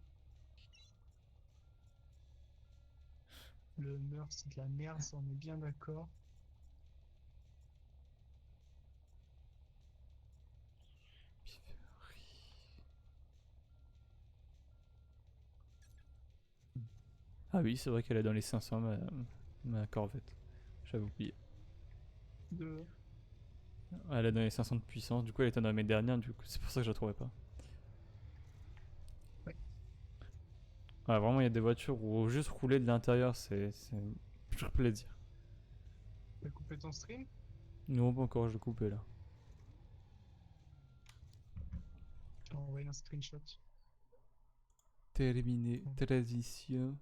S2: Le Mur, c'est de la merde, ça, on est bien d'accord.
S1: Ah oui, c'est vrai qu'elle est dans les 500, ma Corvette. J'avais oublié.
S2: De...
S1: Elle est dans les 500 de puissance, du coup elle était dans mes dernières, du coup c'est pour ça que je la trouvais pas.
S2: Ouais.
S1: Ouais, vraiment il y a des voitures où juste rouler de l'intérieur c'est pur plaisir.
S2: T'as coupé ton stream?
S1: Non, pas encore, je l'ai coupé là.
S2: Je t'ai envoyé un screenshot.
S1: Terminé, transition.